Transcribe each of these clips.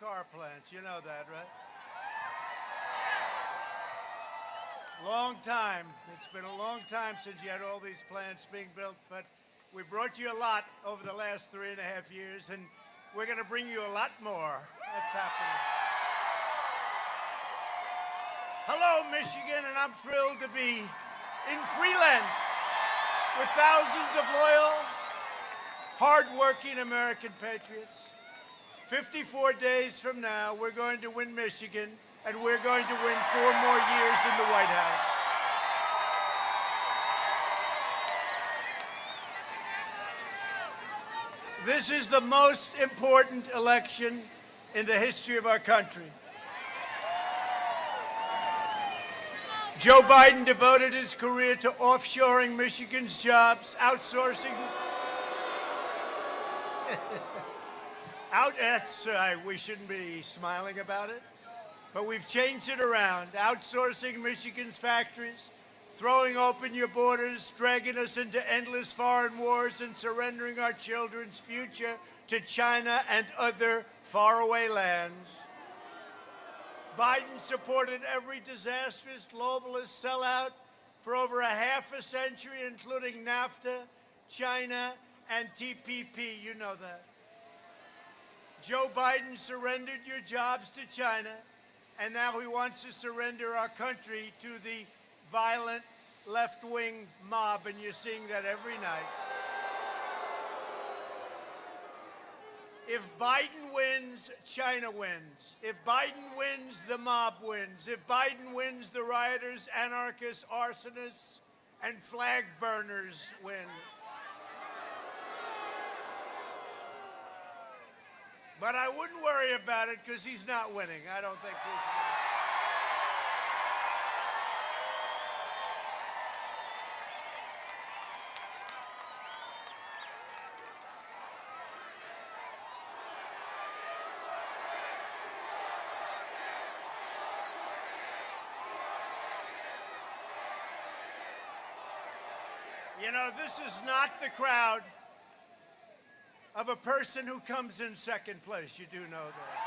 car plants. You know that, right? Long time. It's been a long time since you had all these plants being built, but we brought you a lot over the last 3.5 years, and we're going to bring you a lot more. That's happening. Hello, Michigan, and I'm thrilled to be in Freeland with thousands of loyal, hard-working American patriots. 54 days from now, we're going to win Michigan, and we're going to win 4 more years in the White House. This is the most important election in the history of our country. Joe Biden devoted his career to offshoring Michigan's jobs, outsourcing. We shouldn't be smiling about it, but we've changed it around. Outsourcing Michigan's factories, throwing open your borders, dragging us into endless foreign wars, and surrendering our children's future to China and other faraway lands. Biden supported every disastrous globalist sellout for over a half a century, including NAFTA, China, and TPP. You know that. Joe Biden surrendered your jobs to China, and now he wants to surrender our country to the violent left-wing mob, and you're seeing that every night. If Biden wins, China wins. If Biden wins, the mob wins. If Biden wins, the rioters, anarchists, arsonists, and flag burners win. But I wouldn't worry about it because he's not winning. I don't think he's winning. You know, this is not the crowd of a person who comes in second place. You do know that.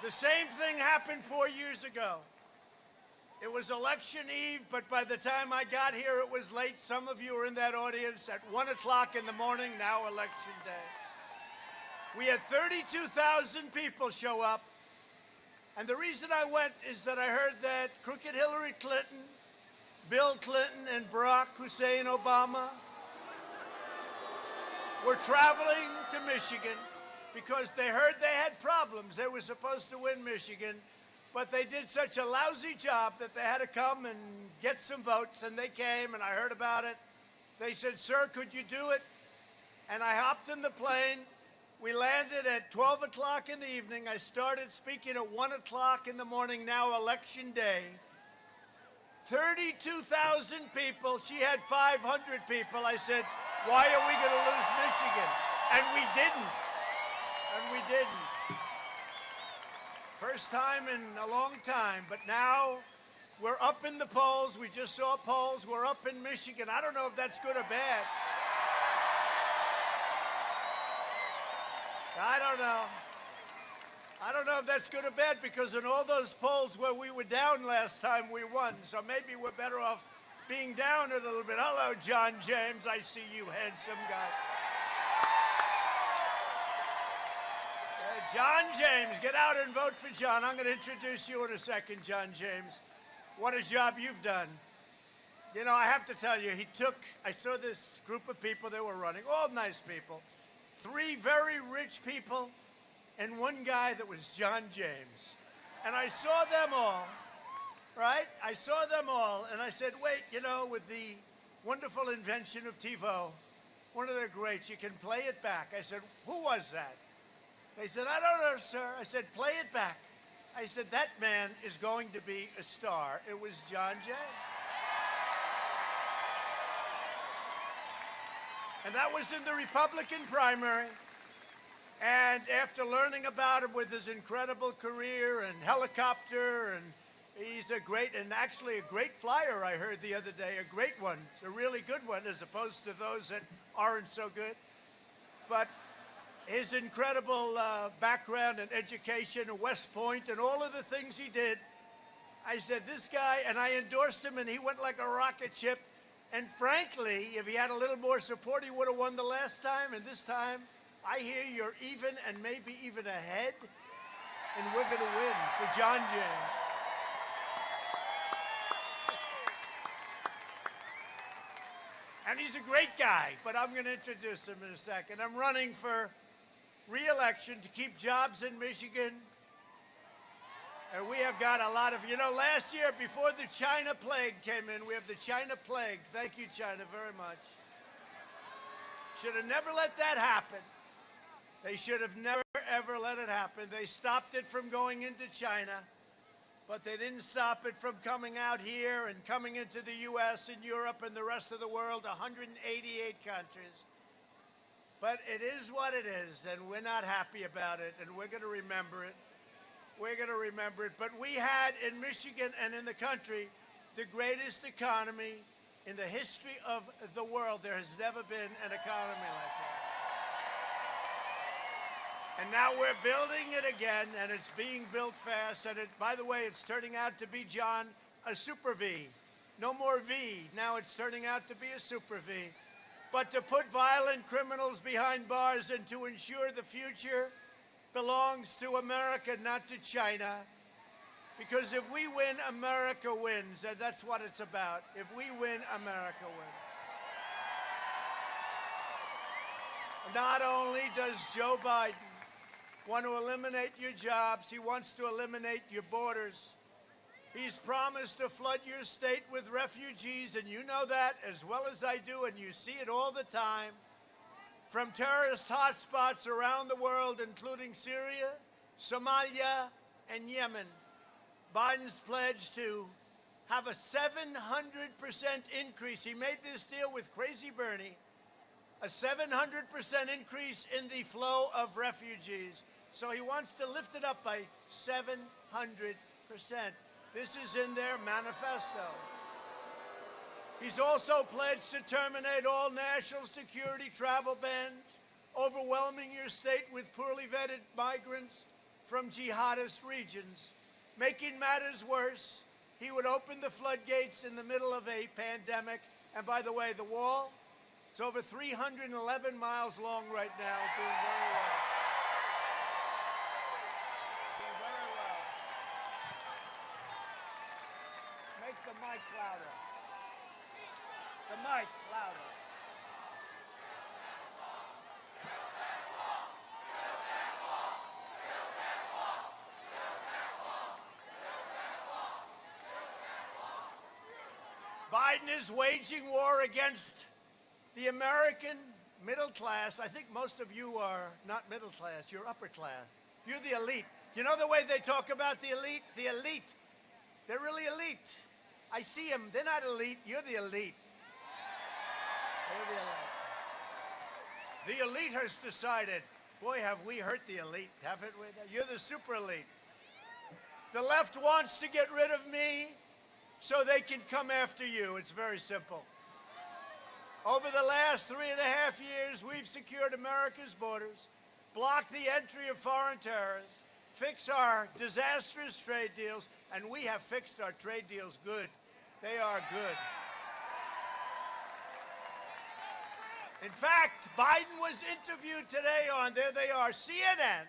The same thing happened 4 years ago. It was election eve, but by the time I got here, it was late. Some of you were in that audience at 1 o'clock in the morning, now election day. We had 32,000 people show up. And the reason I went is that I heard that crooked Hillary Clinton, Bill Clinton, and Barack Hussein Obama were traveling to Michigan because they heard they had problems. They were supposed to win Michigan, but they did such a lousy job that they had to come and get some votes, and they came, and I heard about it. They said, "Sir, could you do it?" And I hopped in the plane. We landed at 12 o'clock in the evening. I started speaking at 1 o'clock in the morning, now election day. 32,000 people. She had 500 people. I said, why are we going to lose Michigan? And we didn't. And we didn't. First time in a long time, but now we're up in the polls. We just saw polls. We're up in Michigan. I don't know if that's good or bad. I don't know. I don't know if that's good or bad, because in all those polls where we were down last time, we won. So maybe we're better off being down a little bit. Hello, John James. I see you, handsome guy. John James, get out and vote for John. I'm going to introduce you in a second, John James. What a job you've done. You know, I have to tell you, I saw this group of people that were running, all nice people. 3 very rich people, and 1 guy that was John James. And I saw them all, right? I saw them all, and I said, wait, you know, with the wonderful invention of TiVo, one of the greats, you can play it back. I said, who was that? They said, I don't know, sir. I said, play it back. I said, that man is going to be a star. It was John James. And that was in the Republican primary. And after learning about him with his incredible career and helicopter, and he's a great, and actually a great flyer, I heard the other day, a great one, a really good one, as opposed to those that aren't so good. but his incredible background and education at West Point and all of the things he did, I said, this guy, and I endorsed him, and he went like a rocket ship. And frankly, if he had a little more support, he would have won the last time. And this time, I hear you're even and maybe even ahead, and we're going to win for John James. And he's a great guy, but I'm going to introduce him in a second. I'm running for re-election to keep jobs in Michigan. And we have got a lot of, last year before the China plague came in, we have the China plague. Thank you, China, very much. Should have never let that happen. They should have never, ever let it happen. They stopped it from going into China, but they didn't stop it from coming out here and coming into the U.S. and Europe and the rest of the world, 188 countries. But it is what it is, and we're not happy about it, and we're going to remember it. We're going to remember it. But we had in Michigan and in the country the greatest economy in the history of the world. There has never been an economy like that. And now we're building it again, and it's being built fast. And by the way, it's turning out to be, John, a super V. No more V. Now it's turning out to be a super V. But to put violent criminals behind bars and to ensure the future belongs to America, not to China. Because if we win, America wins, and that's what it's about. If we win, America wins. Not only does Joe Biden want to eliminate your jobs, he wants to eliminate your borders. He's promised to flood your state with refugees, and you know that as well as I do, and you see it all the time. From terrorist hotspots around the world, including Syria, Somalia, and Yemen. Biden's pledged to have a 700% increase. He made this deal with Crazy Bernie, a 700% increase in the flow of refugees. So he wants to lift it up by 700%. This is in their manifesto. He's also pledged to terminate all national security travel bans, overwhelming your state with poorly vetted migrants from jihadist regions. Making matters worse, he would open the floodgates in the middle of a pandemic. And by the way, the wall, it's over 311 miles long right now, doing very well. Doing very well. Make the mic louder. The mic louder. Biden is waging war against the American middle class. I think most of you are not middle class, you're upper class. You're the elite. You know the way they talk about the elite? The elite. They're really elite. I see them. They're not elite. You're the elite. The elite has decided, boy, have we hurt the elite, haven't we? You're the super elite. The left wants to get rid of me so they can come after you. It's very simple. Over the last 3.5 years, we've secured America's borders, blocked the entry of foreign terrorists, fixed our disastrous trade deals, and we have fixed our trade deals good. They are good. In fact, Biden was interviewed today on, there they are, CNN.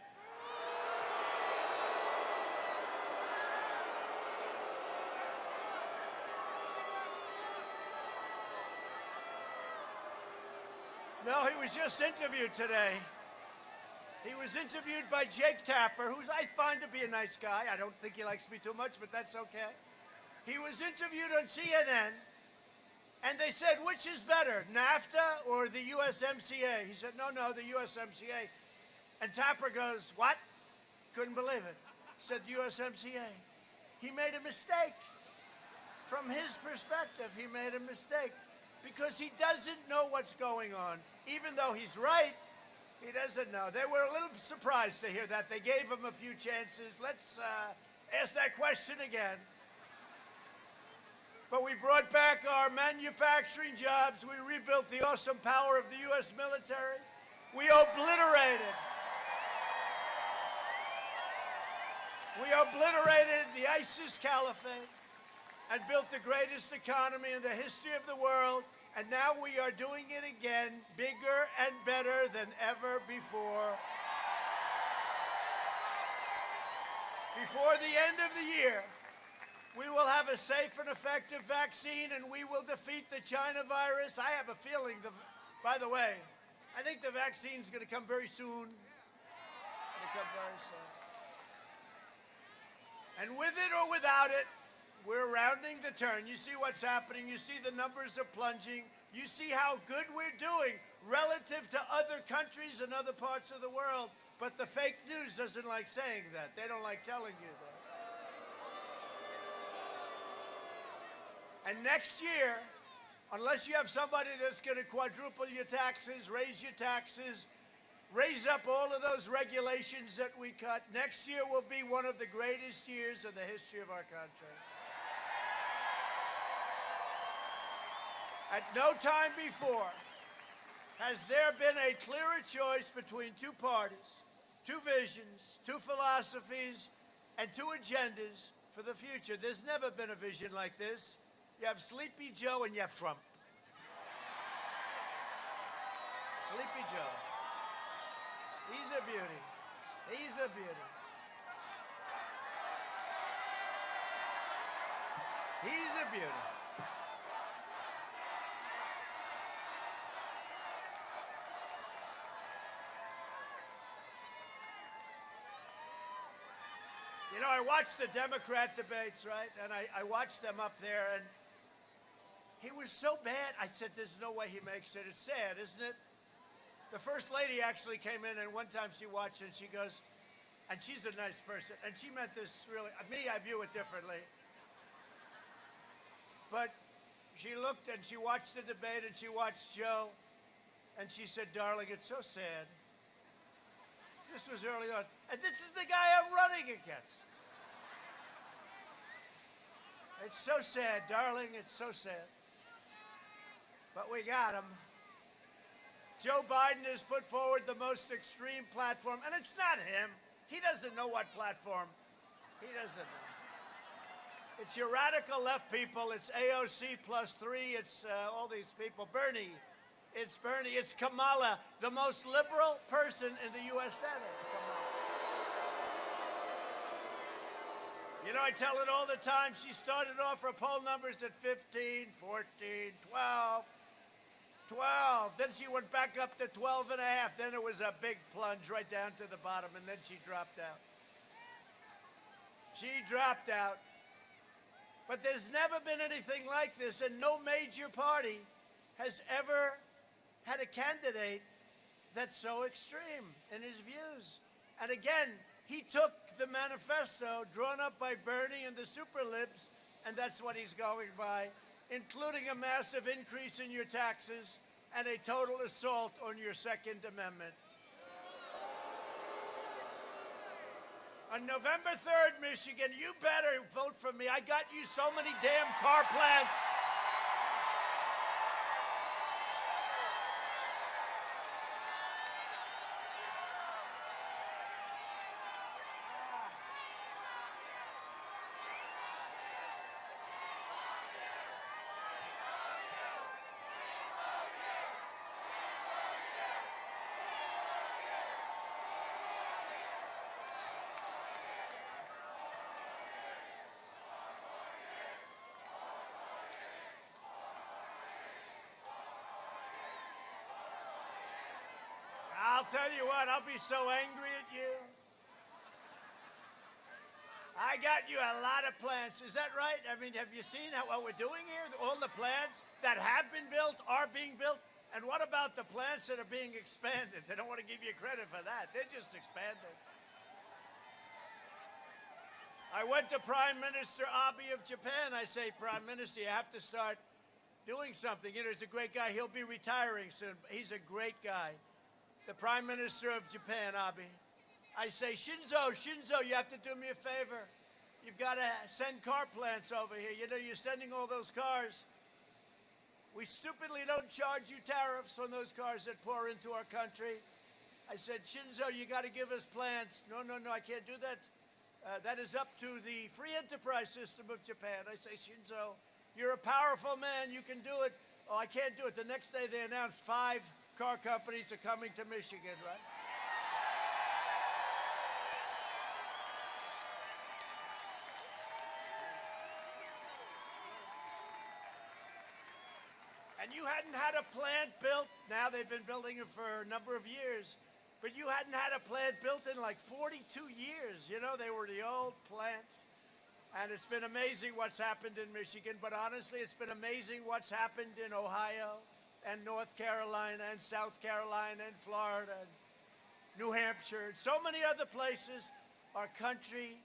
No, he was just interviewed today. He was interviewed by Jake Tapper, who I find to be a nice guy. I don't think he likes me too much, but that's okay. He was interviewed on CNN, and they said, which is better, NAFTA or the USMCA? He said, no, the USMCA. And Tapper goes, what? Couldn't believe it. He said, USMCA. He made a mistake. From his perspective, he made a mistake because he doesn't know what's going on. Even though he's right, he doesn't know. They were a little surprised to hear that. They gave him a few chances. Let's ask that question again. But we brought back our manufacturing jobs. We rebuilt the awesome power of the U.S. military. We obliterated the ISIS caliphate and built the greatest economy in the history of the world. And now we are doing it again, bigger and better than ever before. Before the end of the year, we will have a safe and effective vaccine, and we will defeat the China virus. I have a feeling, by the way, I think the vaccine's going to come very soon. And with it or without it, we're rounding the turn. You see what's happening. You see the numbers are plunging. You see how good we're doing relative to other countries and other parts of the world. But the fake news doesn't like saying that. They don't like telling you that. And next year, unless you have somebody that's going to quadruple your taxes, raise your taxes, raise up all of those regulations that we cut, next year will be one of the greatest years in the history of our country. At no time before has there been a clearer choice between two parties, two visions, two philosophies, and two agendas for the future. There's never been a vision like this. You have Sleepy Joe and you have Trump. Sleepy Joe. He's a beauty. He's a beauty. He's a beauty. You know, I watched the Democrat debates, right? And I watched them up there, and he was so bad. I said, there's no way he makes it. It's sad, isn't it? The First Lady actually came in, and one time she watched it, and she goes, and she's a nice person, and she meant this really, me, I view it differently. But she looked, and she watched the debate, and she watched Joe, and she said, darling, it's so sad. This was early on. And this is the guy I'm running against. It's so sad, darling. It's so sad. But we got him. Joe Biden has put forward the most extreme platform, and it's not him. He doesn't know what platform. He doesn't know. It's your radical left people. It's AOC +3. It's all these people. Bernie. It's Bernie. It's Kamala, the most liberal person in the U.S. Senate. You know, I tell it all the time. She started off her poll numbers at 15, 14, 12. Then she went back up to 12 and a half. Then it was a big plunge right down to the bottom, and then she dropped out. She dropped out. But there's never been anything like this, and no major party has ever had a candidate that's so extreme in his views. And again, he took the manifesto drawn up by Bernie and the super libs, and that's what he's going by, including a massive increase in your taxes and a total assault on your Second Amendment. On November 3rd, Michigan, you better vote for me. I got you so many damn car plants. I'll tell you what, I'll be so angry at you. I got you a lot of plants. Is that right? I mean, have you seen what we're doing here? All the plants that have been built are being built. And what about the plants that are being expanded? They don't want to give you credit for that. They're just expanded. I went to Prime Minister Abe of Japan. I say, Prime Minister, you have to start doing something. You know, he's a great guy. He'll be retiring soon. He's a great guy. The Prime Minister of Japan, Abe. I say, Shinzo, you have to do me a favor. You've got to send car plants over here. You know, you're sending all those cars. We stupidly don't charge you tariffs on those cars that pour into our country. I said, Shinzo, you got to give us plants. No, I can't do that. That is up to the free enterprise system of Japan. I say, Shinzo, you're a powerful man. You can do it. Oh, I can't do it. The next day they announced 5 car companies are coming to Michigan, right? And you hadn't had a plant built. Now they've been building it for a number of years. But you hadn't had a plant built in like 42 years. You know, they were the old plants. And it's been amazing what's happened in Michigan. But honestly, it's been amazing what's happened in Ohio and North Carolina and South Carolina and Florida and New Hampshire and so many other places. Our country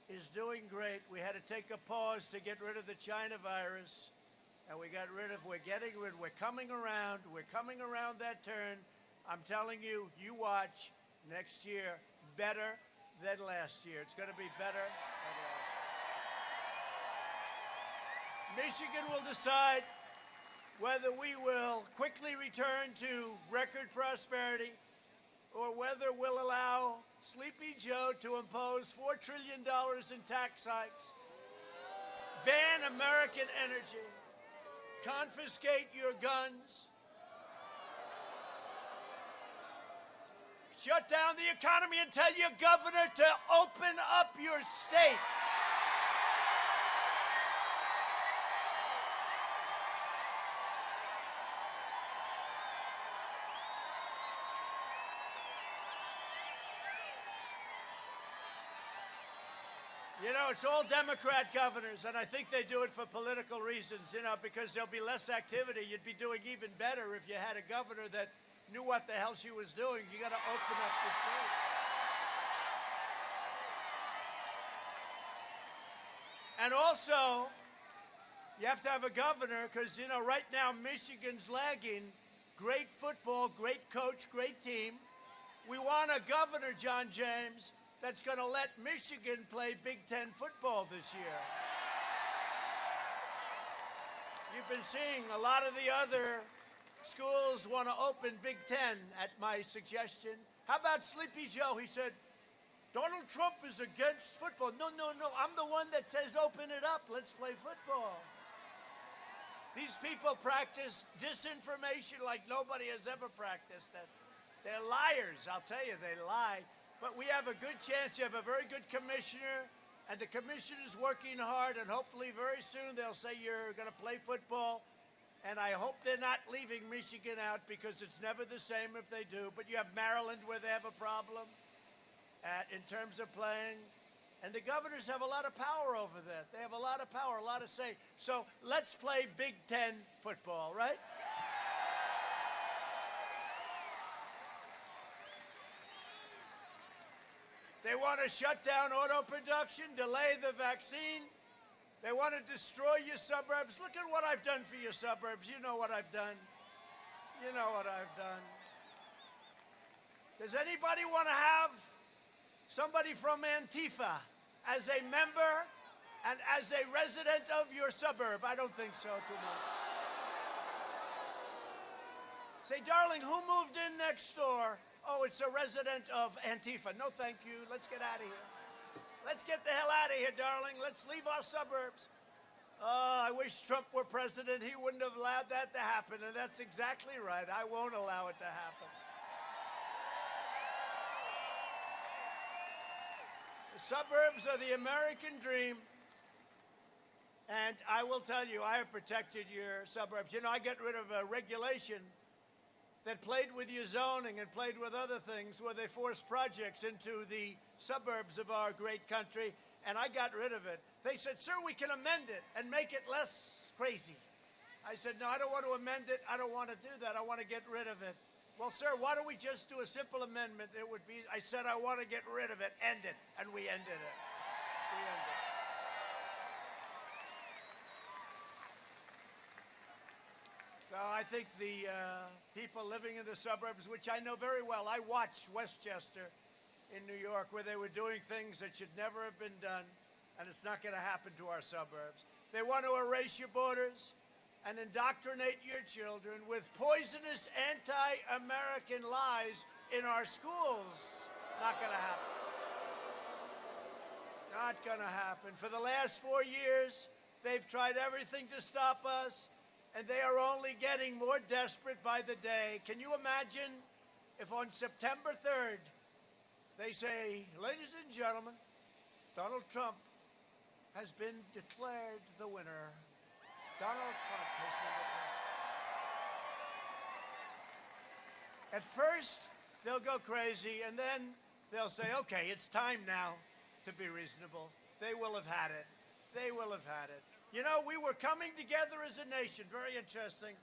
is doing great. We had to take a pause to get rid of the China virus. And we're coming around that turn. I'm telling you, you watch next year better than last year. It's going to be better than last year. Michigan will decide whether we will quickly return to record prosperity or whether we'll allow Sleepy Joe to impose $4 trillion in tax hikes, ban American energy, confiscate your guns, shut down the economy and tell your governor to open up your state. You know, it's all Democrat governors, and I think they do it for political reasons, you know, because there'll be less activity. You'd be doing even better if you had a governor that knew what the hell she was doing. You got to open up the state. And also, you have to have a governor because, you know, right now Michigan's lagging. Great football, great coach, great team. We want a governor, John James, that's going to let Michigan play Big Ten football this year. You've been seeing a lot of the other schools want to open Big Ten at my suggestion. How about Sleepy Joe? He said, Donald Trump is against football. No. I'm the one that says open it up. Let's play football. These people practice disinformation like nobody has ever practiced it. They're liars. I'll tell you, they lie. But we have a good chance. You have a very good commissioner, and the commissioner's working hard, and hopefully very soon they'll say you're going to play football. And I hope they're not leaving Michigan out because it's never the same if they do. But you have Maryland where they have a problem in terms of playing. And the governors have a lot of power over that. They have a lot of power, a lot of say. So let's play Big Ten football, right? They want to shut down auto production, delay the vaccine. They want to destroy your suburbs. Look at what I've done for your suburbs. You know what I've done. You know what I've done. Does anybody want to have somebody from Antifa as a member and as a resident of your suburb? I don't think so too much. Say, darling, who moved in next door? Oh, it's a resident of Antifa. No, thank you. Let's get out of here. Let's get the hell out of here, darling. Let's leave our suburbs. Oh, I wish Trump were president. He wouldn't have allowed that to happen, and that's exactly right. I won't allow it to happen. The suburbs are the American dream, and I will tell you, I have protected your suburbs. You know, I get rid of a regulation that played with your zoning and played with other things where they forced projects into the suburbs of our great country, and I got rid of it. They said, sir, we can amend it and make it less crazy. I said, no, I don't want to amend it. I don't want to do that. I want to get rid of it. Well, sir, why don't we just do a simple amendment? It would be, I said, I want to get rid of it, end it, and we ended it. We ended it. So I think the people living in the suburbs, which I know very well, I watched Westchester in New York where they were doing things that should never have been done, and it's not going to happen to our suburbs. They want to erase your borders and indoctrinate your children with poisonous anti-American lies in our schools. Not going to happen. Not going to happen. For the last 4 years, they've tried everything to stop us, and they are only getting more desperate by the day. Can you imagine if on September 3rd, they say, ladies and gentlemen, Donald Trump has been declared the winner. Donald Trump has been declared. At first, they'll go crazy, and then they'll say, okay, it's time now to be reasonable. They will have had it. They will have had it. You know, we were coming together as a nation. Very interesting.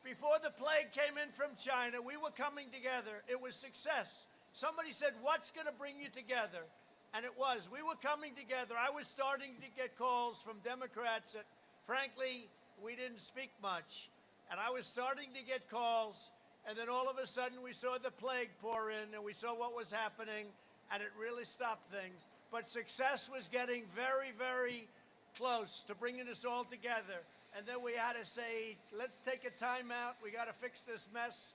Before the plague came in from China, we were coming together. It was success. Somebody said, what's going to bring you together? And it was. We were coming together. I was starting to get calls from Democrats that, frankly, we didn't speak much. And I was starting to get calls, and then all of a sudden we saw the plague pour in, and we saw what was happening, and it really stopped things. But success was getting very, very close to bringing us all together. And then we had to say, let's take a time out. We got to fix this mess.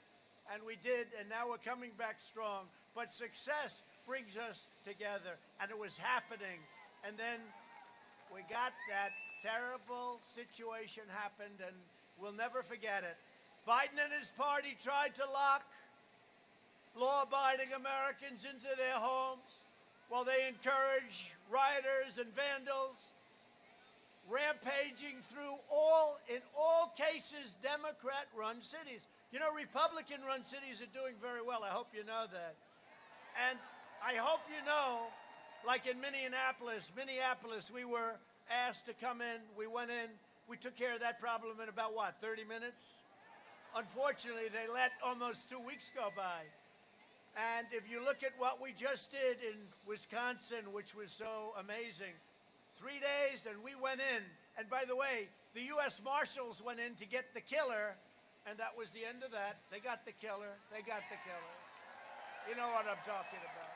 And we did, and now we're coming back strong. But success brings us together, and it was happening. And then we got that terrible situation happened, and we'll never forget it. Biden and his party tried to lock law-abiding Americans into their homes while they encourage rioters and vandals rampaging through in all cases, Democrat-run cities. You know, Republican-run cities are doing very well. I hope you know that. And I hope you know, like in Minneapolis, we were asked to come in. We went in. We took care of that problem in about, 30 minutes? Unfortunately, they let almost 2 weeks go by. And if you look at what we just did in Wisconsin, which was so amazing, 3 days, and we went in. And by the way, the U.S. Marshals went in to get the killer, and that was the end of that. They got the killer. They got the killer. You know what I'm talking about.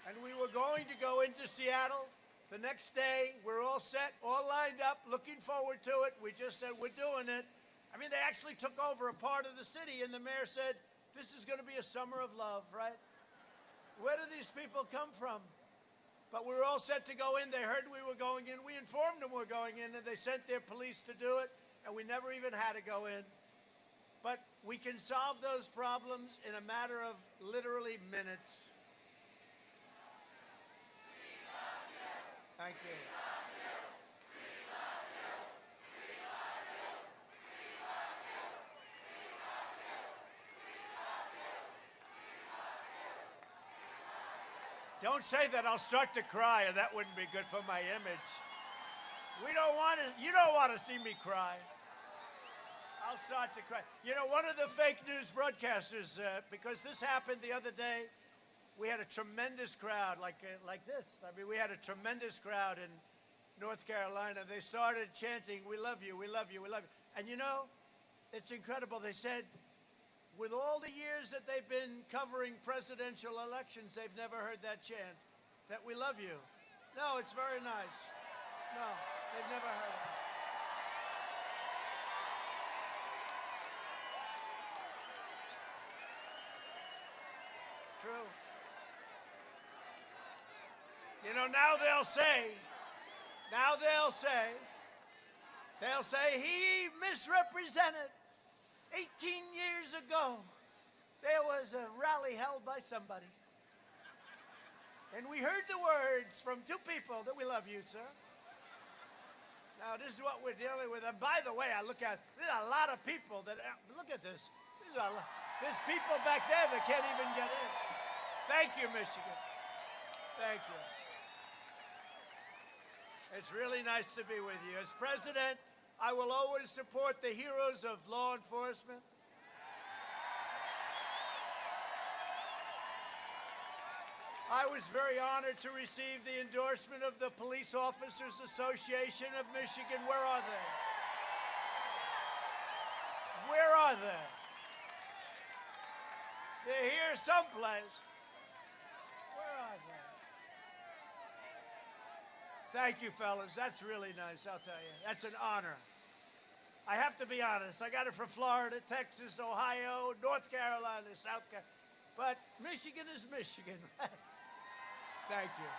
And we were going to go into Seattle the next day. We're all set, all lined up, looking forward to it. We just said, we're doing it. I mean, they actually took over a part of the city, and the mayor said, this is going to be a summer of love, right? Where do these people come from? But we were all set to go in. They heard we were going in. We informed them we were going in, and they sent their police to do it, and we never even had to go in. But we can solve those problems in a matter of literally minutes. Thank you. Don't say that. I'll start to cry, and that wouldn't be good for my image. You don't want to see me cry. I'll start to cry. You know, one of the fake news broadcasters, because this happened the other day, we had a tremendous crowd, like this. I mean, we had a tremendous crowd in North Carolina. They started chanting, we love you, we love you, we love you. And you know, it's incredible. They said, with all the years that they've been covering presidential elections, they've never heard that chant, that we love you. No, it's very nice. No, they've never heard it. True. You know, now they'll say, he misrepresented. 18 years ago, there was a rally held by somebody. And we heard the words from two people that we love you, sir. Now, this is what we're dealing with. And by the way, there's a lot of people that, look at this. There's people back there that can't even get in. Thank you, Michigan. Thank you. It's really nice to be with you. As president, I will always support the heroes of law enforcement. I was very honored to receive the endorsement of the Police Officers Association of Michigan. Where are they? Where are they? They're here someplace. Where are they? Thank you, fellas. That's really nice, I'll tell you. That's an honor. I have to be honest. I got it from Florida, Texas, Ohio, North Carolina, South Carolina. But Michigan is Michigan. Thank you.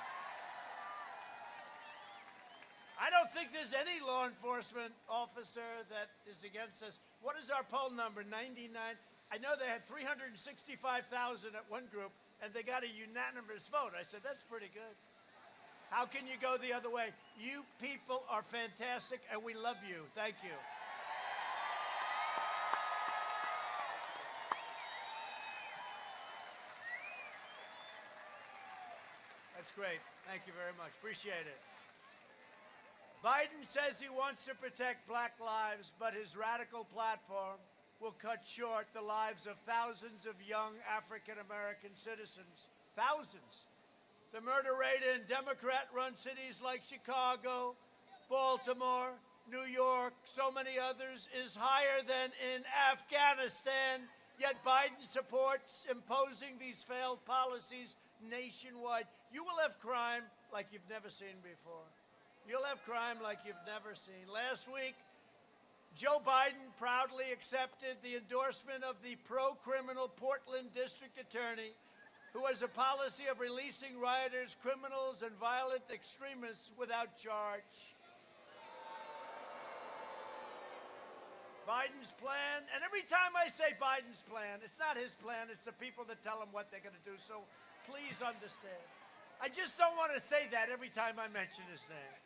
I don't think there's any law enforcement officer that is against us. What is our poll number? 99. I know they had 365,000 at one group, and they got a unanimous vote. I said, that's pretty good. How can you go the other way? You people are fantastic, and we love you. Thank you. That's great. Thank you very much. Appreciate it. Biden says he wants to protect black lives, but his radical platform will cut short the lives of thousands of young African-American citizens. Thousands. The murder rate in Democrat-run cities like Chicago, Baltimore, New York, so many others, is higher than in Afghanistan, yet Biden supports imposing these failed policies nationwide. You will have crime like you've never seen before. You'll have crime like you've never seen. Last week, Joe Biden proudly accepted the endorsement of the pro-criminal Portland district attorney, who has a policy of releasing rioters, criminals, and violent extremists without charge. Biden's plan, and every time I say Biden's plan, it's not his plan, it's the people that tell him what they're going to do, so please understand. I just don't want to say that every time I mention his name.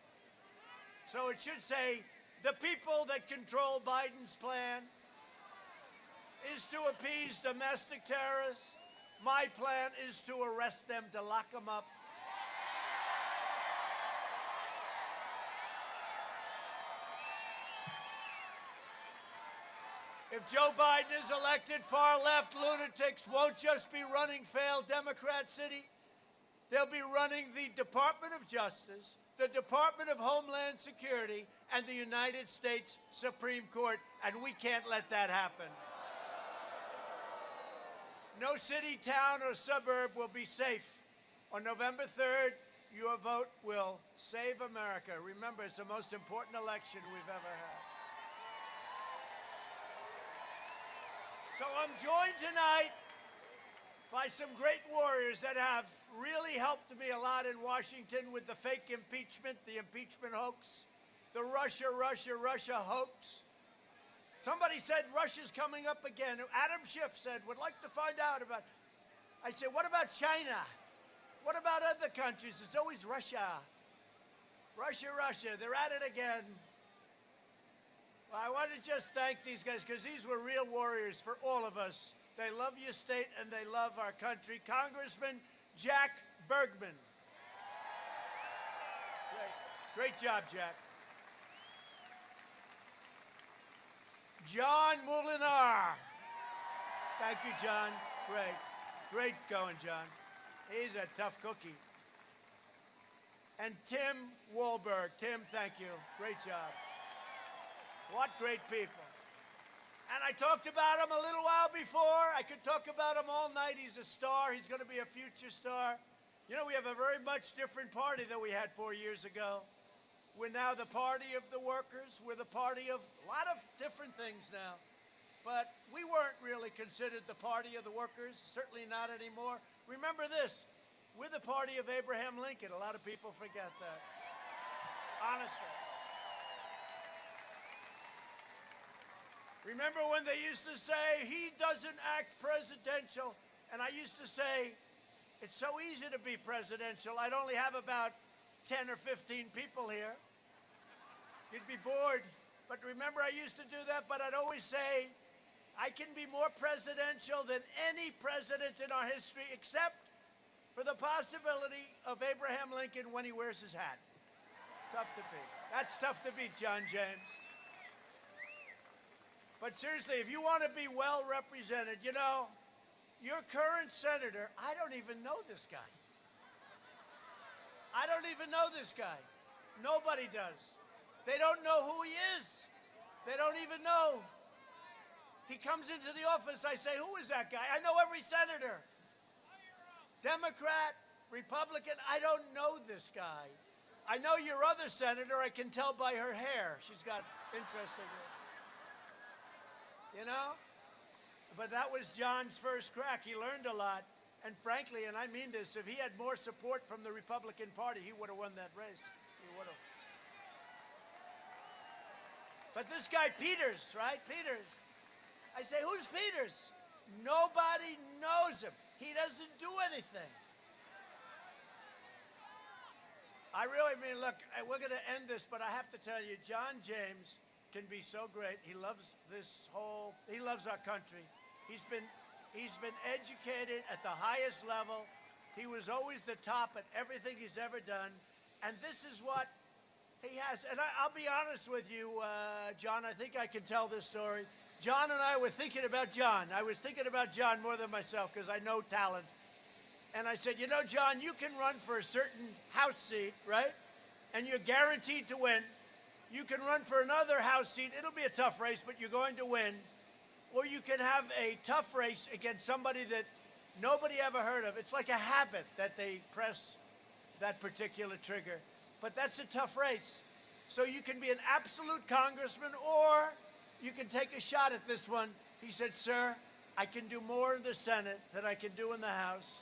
So it should say, the people that control Biden's plan is to appease domestic terrorists. My plan is to arrest them, to lock them up. If Joe Biden is elected, far-left lunatics won't just be running failed Democrat city. They'll be running the Department of Justice, the Department of Homeland Security, and the United States Supreme Court, and we can't let that happen. No city, town, or suburb will be safe. On November 3rd, your vote will save America. Remember, it's the most important election we've ever had. So I'm joined tonight by some great warriors that have really helped me a lot in Washington with the fake impeachment, the impeachment hoax, the Russia hoax. Somebody said Russia's coming up again. Adam Schiff said, would like to find out about. I said, what about China? What about other countries? It's always Russia. Russia. They're at it again. Well, I want to just thank these guys because these were real warriors for all of us. They love your state and they love our country. Congressman Jack Bergman. Great job, Jack. John Moulinar. Thank you, John. Great going, John. He's a tough cookie. And Tim Wahlberg. Tim, thank you. Great job. What great people. And I talked about him a little while before. I could talk about him all night. He's a star. He's going to be a future star. You know, we have a very much different party than we had 4 years ago. We're now the party of the workers. We're the party of a lot of different things now. But we weren't really considered the party of the workers, certainly not anymore. Remember this, we're the party of Abraham Lincoln. A lot of people forget that. Honestly. Remember when they used to say, he doesn't act presidential? And I used to say, it's so easy to be presidential. I'd only have about 10 or 15 people here. You'd be bored. But remember, I used to do that, but I'd always say, I can be more presidential than any president in our history, except for the possibility of Abraham Lincoln when he wears his hat. Tough to beat. That's tough to beat, John James. But seriously, if you want to be well represented, you know, your current senator, I don't even know this guy. I don't even know this guy. Nobody does. They don't know who he is. They don't even know. He comes into the office, I say, who is that guy? I know every senator. Democrat, Republican, I don't know this guy. I know your other senator, I can tell by her hair. She's got interesting hair. you know? But that was John's first crack. He learned a lot. And frankly, and I mean this, if he had more support from the Republican Party, he would have won that race. He would have. But this guy Peters, right? Peters. I say, who's Peters? Nobody knows him. He doesn't do anything. I really mean, look, we're going to end this, but I have to tell you, John James can be so great. He loves he loves our country. He's been educated at the highest level. He was always the top at everything he's ever done. And this is what he has. And I'll be honest with you, John, I think I can tell this story. John and I were thinking about John. I was thinking about John more than myself because I know talent. And I said, you know, John, you can run for a certain House seat, right? And you're guaranteed to win. You can run for another House seat. It'll be a tough race, but you're going to win. Or you can have a tough race against somebody that nobody ever heard of. It's like a habit that they press that particular trigger. But that's a tough race. So you can be an absolute congressman, or you can take a shot at this one. He said, sir, I can do more in the Senate than I can do in the House.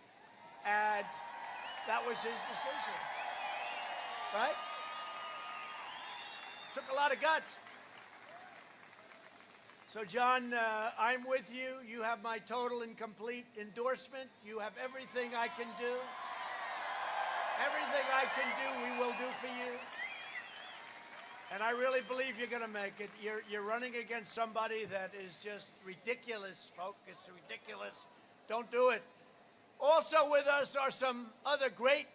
And that was his decision, right? Took a lot of guts. So, John, I'm with you. You have my total and complete endorsement. You have everything I can do. Everything I can do, we will do for you. And I really believe you're going to make it. You're running against somebody that is just ridiculous, folks. It's ridiculous. Don't do it. Also with us are some other great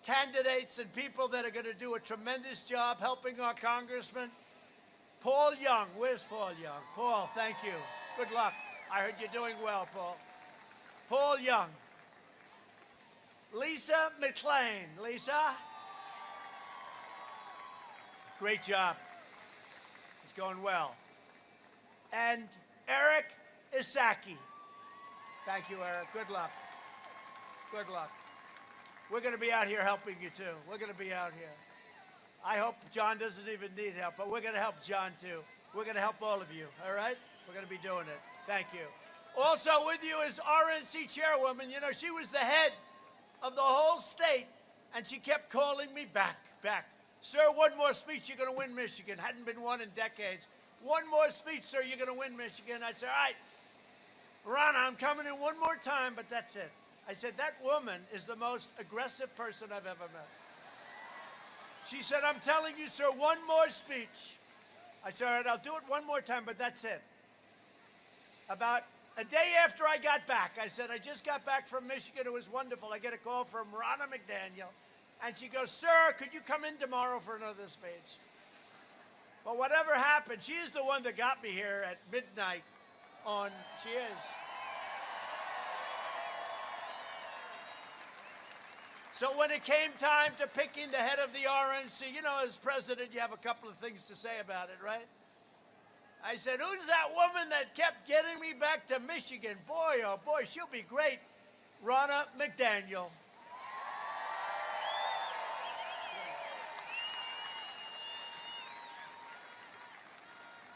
candidates and people that are going to do a tremendous job helping our congressman. Paul Young. Where's Paul Young? Paul, thank you. Good luck. I heard you're doing well, Paul. Paul Young. Lisa McLean. Lisa? Great job. It's going well. And Eric Isaki. Thank you, Eric. Good luck. Good luck. We're going to be out here helping you, too. We're going to be out here. I hope John doesn't even need help, but we're going to help John, too. We're going to help all of you, all right? We're going to be doing it. Thank you. Also with you is RNC chairwoman. You know, she was the head of the whole state, and she kept calling me back. Sir, one more speech, you're going to win Michigan. Hadn't been won in decades. One more speech, sir, you're going to win Michigan. I said, all right, Ronna, I'm coming in one more time, but that's it. I said, that woman is the most aggressive person I've ever met. She said, I'm telling you, sir, one more speech. I said, all right, I'll do it one more time, but that's it. About a day after I got back, I said, I just got back from Michigan. It was wonderful. I get a call from Ronna McDaniel, and she goes, sir, could you come in tomorrow for another speech? But whatever happened, she is the one that got me here at midnight she is. So when it came time to picking the head of the RNC, you know, as president, you have a couple of things to say about it, right? I said, who's that woman that kept getting me back to Michigan? Boy, oh boy, she'll be great. Ronna McDaniel.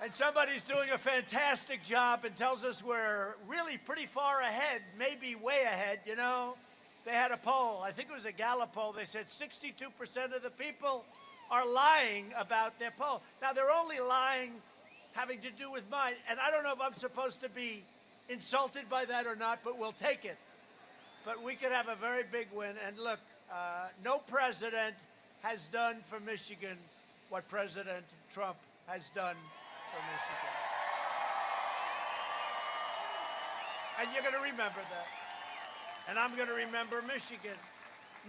And somebody's doing a fantastic job and tells us we're really pretty far ahead, maybe way ahead, you know. They had a poll, I think it was a Gallup poll, they said 62% of the people are lying about their poll. Now, they're only lying having to do with mine, and I don't know if I'm supposed to be insulted by that or not, but we'll take it. But we could have a very big win, and look, no president has done for Michigan what President Trump has done for Michigan. And you're going to remember that. And I'm going to remember Michigan.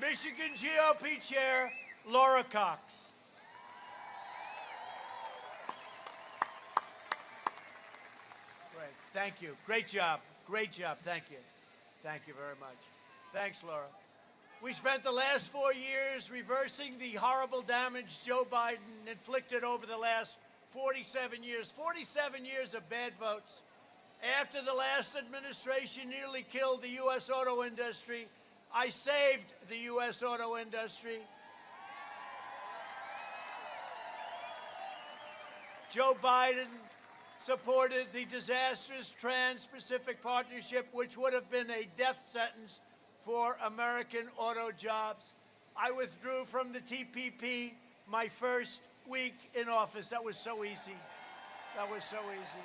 Michigan GOP Chair Laura Cox. Great. Thank you. Great job. Great job. Thank you. Thank you very much. Thanks, Laura. We spent the last 4 years reversing the horrible damage Joe Biden inflicted over the last 47 years. 47 years of bad votes. After the last administration nearly killed the U.S. auto industry, I saved the U.S. auto industry. Joe Biden supported the disastrous Trans-Pacific Partnership, which would have been a death sentence for American auto jobs. I withdrew from the TPP my first week in office. That was so easy. That was so easy.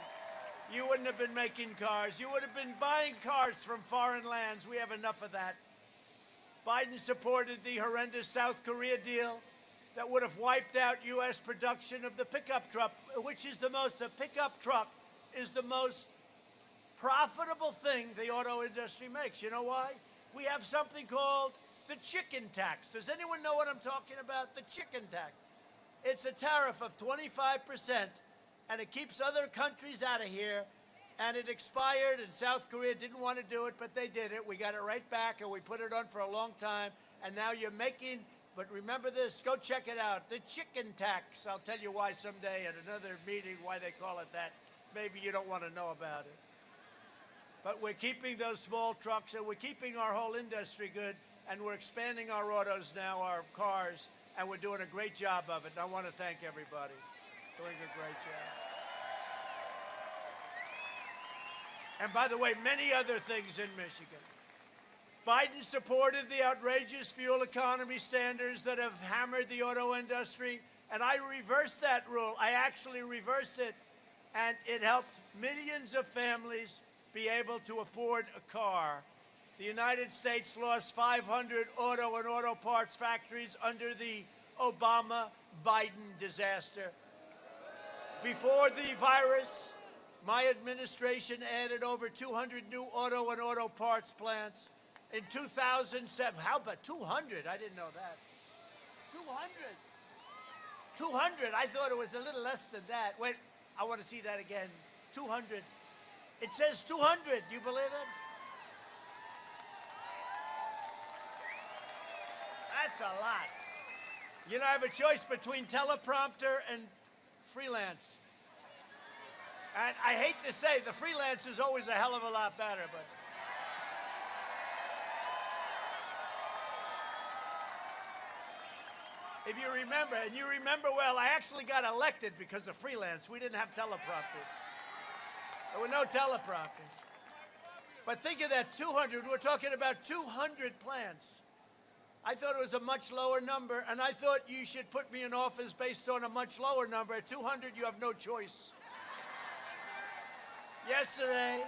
You wouldn't have been making cars. You would have been buying cars from foreign lands. We have enough of that. Biden supported the horrendous South Korea deal that would have wiped out U.S. production of the pickup truck, which is a pickup truck is the most profitable thing the auto industry makes. You know why? We have something called the chicken tax. Does anyone know what I'm talking about? The chicken tax. It's a tariff of 25%, and it keeps other countries out of here. And it expired, and South Korea didn't want to do it, but they did it. We got it right back, and we put it on for a long time. And now you're making, but remember this, go check it out, the chicken tax. I'll tell you why someday at another meeting, why they call it that. Maybe you don't want to know about it. But we're keeping those small trucks, and we're keeping our whole industry good, and we're expanding our autos now, our cars, and we're doing a great job of it. And I want to thank everybody. Doing a great job. And by the way, many other things in Michigan. Biden supported the outrageous fuel economy standards that have hammered the auto industry, and I reversed that rule. I actually reversed it, and it helped millions of families be able to afford a car. The United States lost 500 auto and auto parts factories under the Obama-Biden disaster. Before the virus, my administration added over 200 new auto and auto parts plants. In 2007, how about 200? I didn't know that. 200. 200. I thought it was a little less than that. Wait, I want to see that again. 200. It says 200. Do you believe it? That's a lot. You know, I have a choice between teleprompter and freelance. And I hate to say, the freelance is always a hell of a lot better, but. If you remember, and you remember well, I actually got elected because of freelance. We didn't have teleprompters. There were no teleprompters. But think of that, 200. We're talking about 200 plants. I thought it was a much lower number, and I thought you should put me in office based on a much lower number. At 200, you have no choice. Yesterday,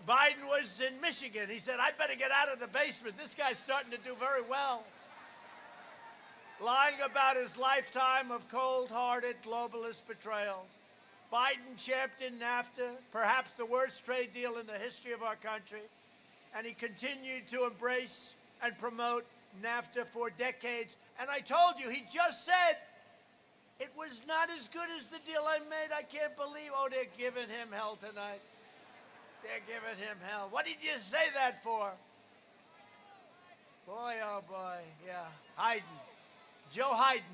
Biden was in Michigan. He said, I better get out of the basement. This guy's starting to do very well. Lying about his lifetime of cold-hearted globalist betrayals. Biden championed NAFTA, perhaps the worst trade deal in the history of our country, and he continued to embrace and promote NAFTA for decades. And I told you, he just said, it was not as good as the deal I made. I can't believe, oh, they're giving him hell tonight. They're giving him hell. What did you say that for? Boy, oh boy, yeah. Hayden. Joe Hayden.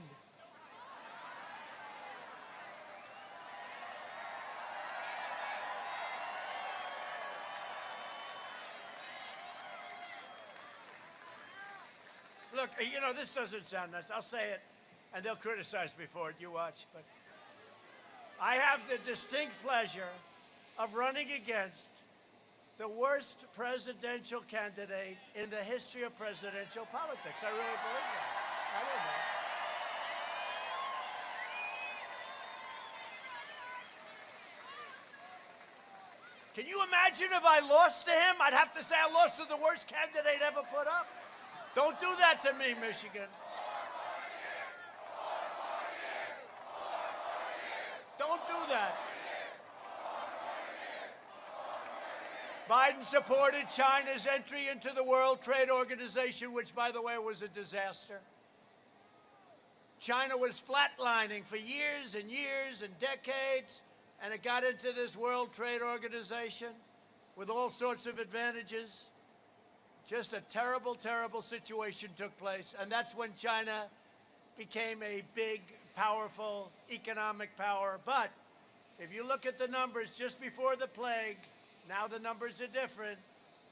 Look, you know, this doesn't sound nice. I'll say it, and they'll criticize me for it. You watch. But I have the distinct pleasure of running against the worst presidential candidate in the history of presidential politics. I really believe that. I don't know. Can you imagine if I lost to him? I'd have to say I lost to the worst candidate ever put up. Don't do that to me, Michigan. Don't do that. Biden supported China's entry into the World Trade Organization, which, by the way, was a disaster. China was flatlining for years and years and decades, and it got into this World Trade Organization with all sorts of advantages. Just a terrible, terrible situation took place, and that's when China became a big, powerful economic power. But if you look at the numbers just before the plague, now the numbers are different.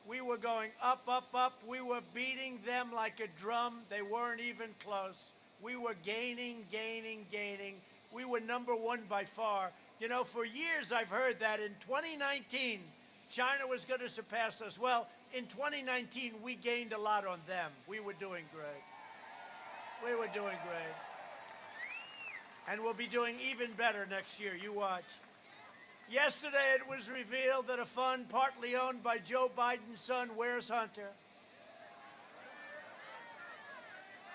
We were going up, up, up. We were beating them like a drum. They weren't even close. We were gaining, gaining, gaining. we were #1 by far. You know, for years I've heard that in 2019, China was going to surpass us. Well, in 2019, we gained a lot on them. We were doing great. We were doing great. And we'll be doing even better next year. You watch. Yesterday, it was revealed that a fund partly owned by Joe Biden's son, Where's Hunter?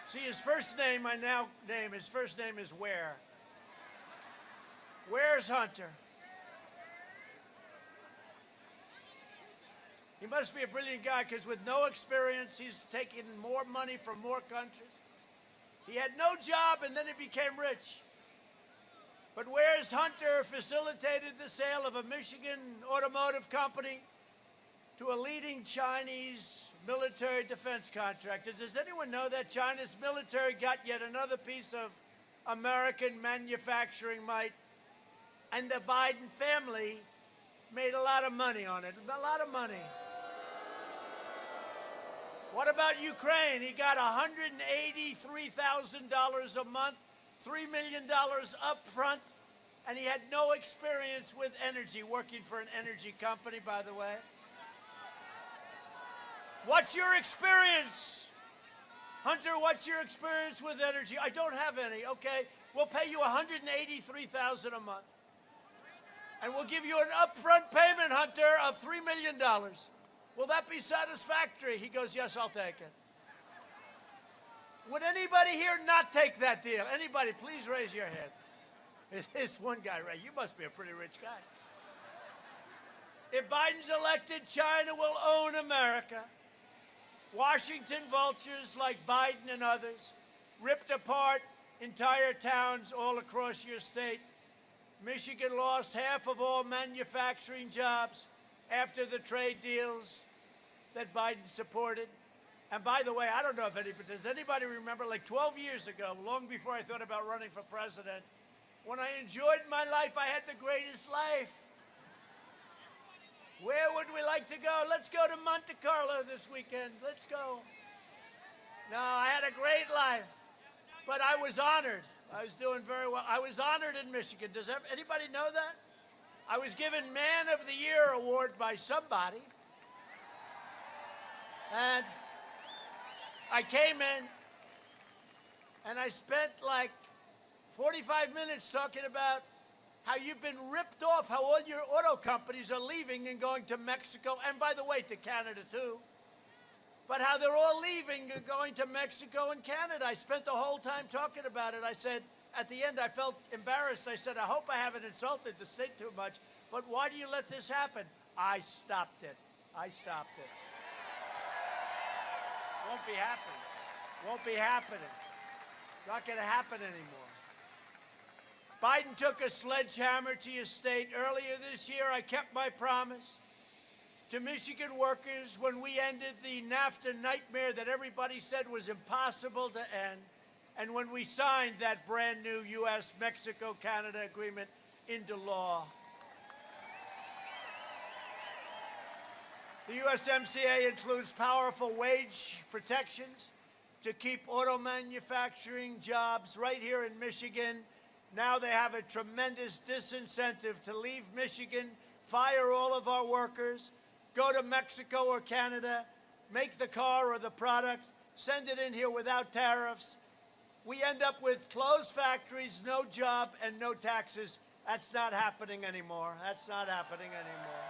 See, his first name, I now name, his first name is Where. Where's Hunter? He must be a brilliant guy, because with no experience, he's taken more money from more countries. He had no job, and then he became rich. But Where's Hunter facilitated the sale of a Michigan automotive company to a leading Chinese military defense contractor. Does anyone know that China's military got yet another piece of American manufacturing might? And the Biden family made a lot of money on it, a lot of money. What about Ukraine? He got $183,000 a month, $3 million up front, and he had no experience with energy, working for an energy company, by the way. What's your experience? Hunter, what's your experience with energy? I don't have any. Okay, we'll pay you $183,000 a month. And we'll give you an upfront payment, Hunter, of $3 million. Will that be satisfactory? He goes, yes, I'll take it. Would anybody here not take that deal? Anybody, please raise your hand. There's one guy, right? You must be a pretty rich guy. If Biden's elected, China will own America. Washington vultures like Biden and others ripped apart entire towns all across your state. Michigan lost half of all manufacturing jobs after the trade deals that Biden supported. And by the way, I don't know if anybody, does anybody remember, like 12 years ago, long before I thought about running for president, when I enjoyed my life, I had the greatest life. Where would we like to go? Let's go to Monte Carlo this weekend. Let's go. No, I had a great life, but I was honored. I was doing very well. I was honored in Michigan. Does anybody know that? I was given Man of the Year award by somebody. And I came in, and I spent like 45 minutes talking about how you've been ripped off, how all your auto companies are leaving and going to Mexico, and by the way, to Canada too. But how they're all leaving and going to Mexico and Canada. I spent the whole time talking about it. I said, at the end, I felt embarrassed. I said, I hope I haven't insulted the state too much, but why do you let this happen? I stopped it. I stopped it. Won't be happening. Won't be happening. It's not going to happen anymore. Biden took a sledgehammer to your state. Earlier this year, I kept my promise to Michigan workers when we ended the NAFTA nightmare that everybody said was impossible to end, and when we signed that brand new U.S.-Mexico-Canada agreement into law. The USMCA includes powerful wage protections to keep auto manufacturing jobs right here in Michigan. Now they have a tremendous disincentive to leave Michigan, fire all of our workers, go to Mexico or Canada, make the car or the product, send it in here without tariffs. We end up with closed factories, no job, and no taxes. That's not happening anymore. That's not happening anymore.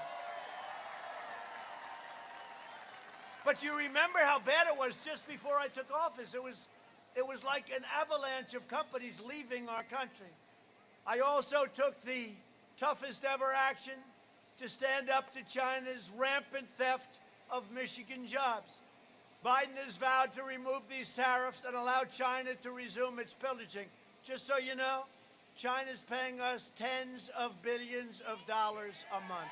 But you remember how bad it was just before I took office. It was like an avalanche of companies leaving our country. I also took the toughest ever action to stand up to China's rampant theft of Michigan jobs. Biden has vowed to remove these tariffs and allow China to resume its pillaging. Just so you know, China's paying us tens of billions of dollars a month.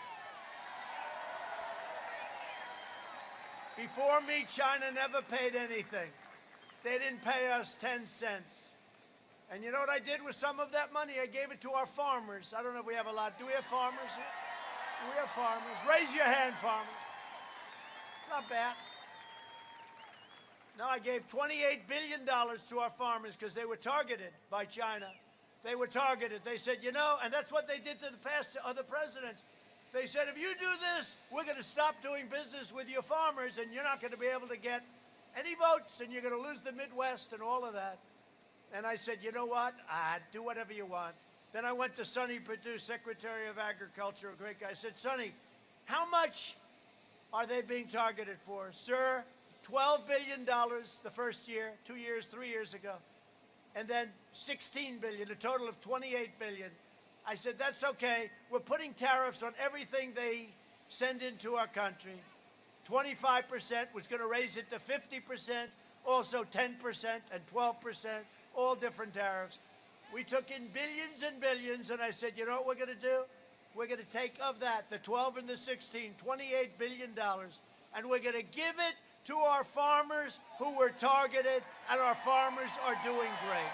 Before me, China never paid anything. They didn't pay us 10 cents. And you know what I did with some of that money? I gave it to our farmers. I don't know if we have a lot. Do we have farmers here? Do we have farmers? Raise your hand, farmers. It's not bad. No, I gave $28 billion to our farmers because they were targeted by China. They were targeted. They said, you know, and that's what they did to the past other presidents. They said, if you do this, we're going to stop doing business with your farmers, and you're not going to be able to get any votes, and you're going to lose the Midwest and all of that. And I said, you know what? Do whatever you want. Then I went to Sonny Perdue, Secretary of Agriculture, a great guy. I said, Sonny, how much are they being targeted for? Sir, $12 billion the first year, 2 years, 3 years ago. And then $16 billion, a total of $28 billion. I said, that's okay. We're putting tariffs on everything they send into our country. 25% was going to raise it to 50%, also 10% and 12%, all different tariffs. We took in billions and billions, and I said, you know what we're going to do? We're going to take of that, the 12 and the 16, $28 billion, and we're going to give it to our farmers who were targeted, and our farmers are doing great.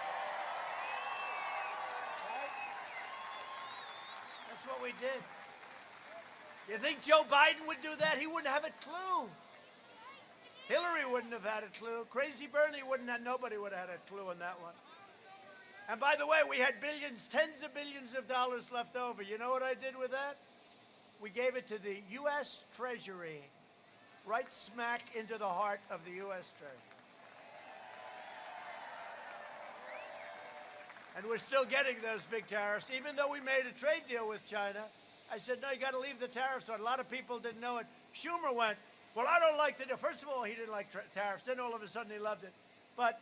That's what we did. You think Joe Biden would do that? He wouldn't have a clue. Hillary wouldn't have had a clue. Crazy Bernie wouldn't have, nobody would have had a clue on that one. And by the way, we had billions, tens of billions of dollars left over. You know what I did with that? We gave it to the U.S. Treasury, right smack into the heart of the U.S. Treasury. And we're still getting those big tariffs, even though we made a trade deal with China. I said, no, you got to leave the tariffs on. A lot of people didn't know it. Schumer went, well, I don't like the deal. First of all, he didn't like tariffs. Then all of a sudden he loved it. But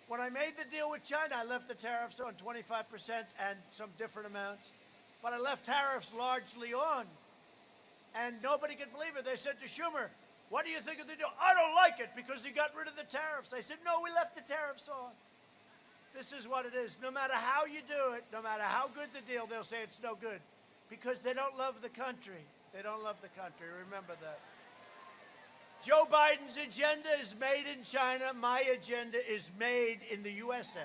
when I made the deal with China, I left the tariffs on 25% and some different amounts. But I left tariffs largely on. And nobody could believe it. They said to Schumer, what do you think of the deal? I don't like it because he got rid of the tariffs. I said, no, we left the tariffs on. This is what it is. No matter how you do it, no matter how good the deal, they'll say it's no good. Because they don't love the country. They don't love the country. Remember that. Joe Biden's agenda is made in China. My agenda is made in the USA.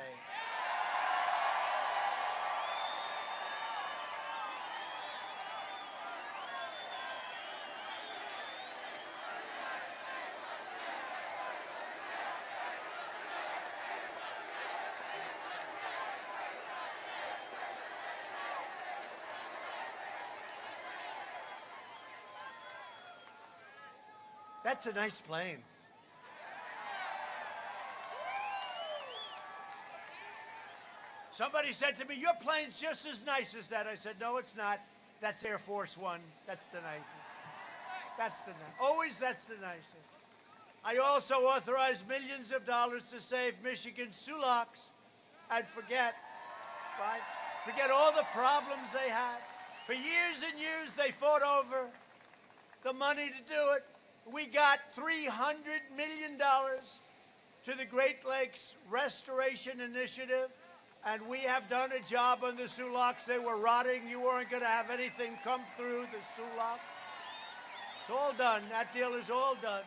That's a nice plane. Somebody said to me, your plane's just as nice as that. I said, no, it's not. That's Air Force One. That's the nicest. That's the always that's the nicest. I also authorized millions of dollars to save Michigan sulaks and forget all the problems they had. For years and years, they fought over the money to do it. We got $300 million to the Great Lakes Restoration Initiative, and we have done a job on the sulaks. They were rotting. You weren't going to have anything come through the sulak. It's all done. That deal is all done.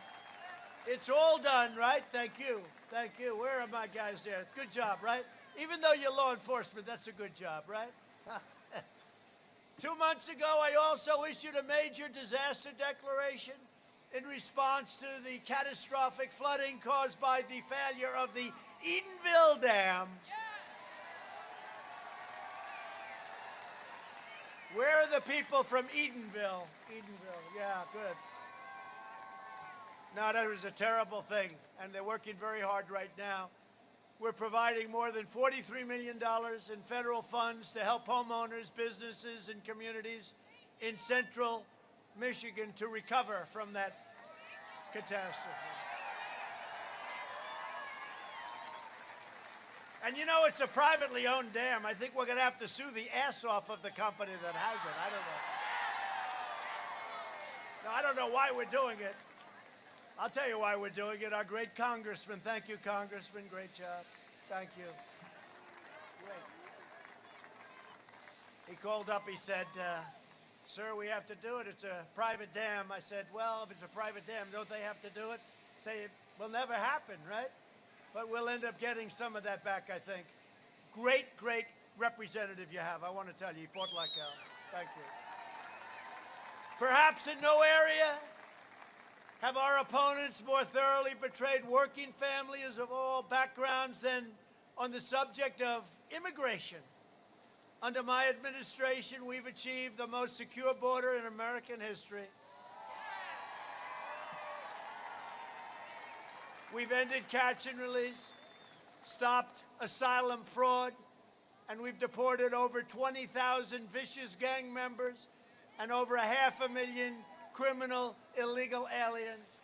It's all done, right? Thank you. Thank you. Where are my guys there? Good job, right? Even though you're law enforcement, that's a good job, right? 2 months ago, I also issued a major disaster declaration in response to the catastrophic flooding caused by the failure of the Edenville Dam. Where are the people from Edenville? Edenville, yeah, good. No, that was a terrible thing, and they're working very hard right now. We're providing more than $43 million in federal funds to help homeowners, businesses, and communities in central Michigan to recover from that catastrophe. And you know, it's a privately owned dam. I think we're going to have to sue the ass off of the company that has it. I don't know. No, I don't know why we're doing it. I'll tell you why we're doing it. Our great congressman. Thank you, Congressman. Great job. Thank you. Great. He called up. He said, sir, we have to do it. It's a private dam. I said, well, if it's a private dam, don't they have to do it? Say, it will never happen, right? But we'll end up getting some of that back, I think. Great, great representative you have. I want to tell you, he fought like hell. Thank you. Perhaps in no area have our opponents more thoroughly betrayed working families of all backgrounds than on the subject of immigration. Under my administration, we've achieved the most secure border in American history. We've ended catch and release, stopped asylum fraud, and we've deported over 20,000 vicious gang members and over 500,000 criminal illegal aliens.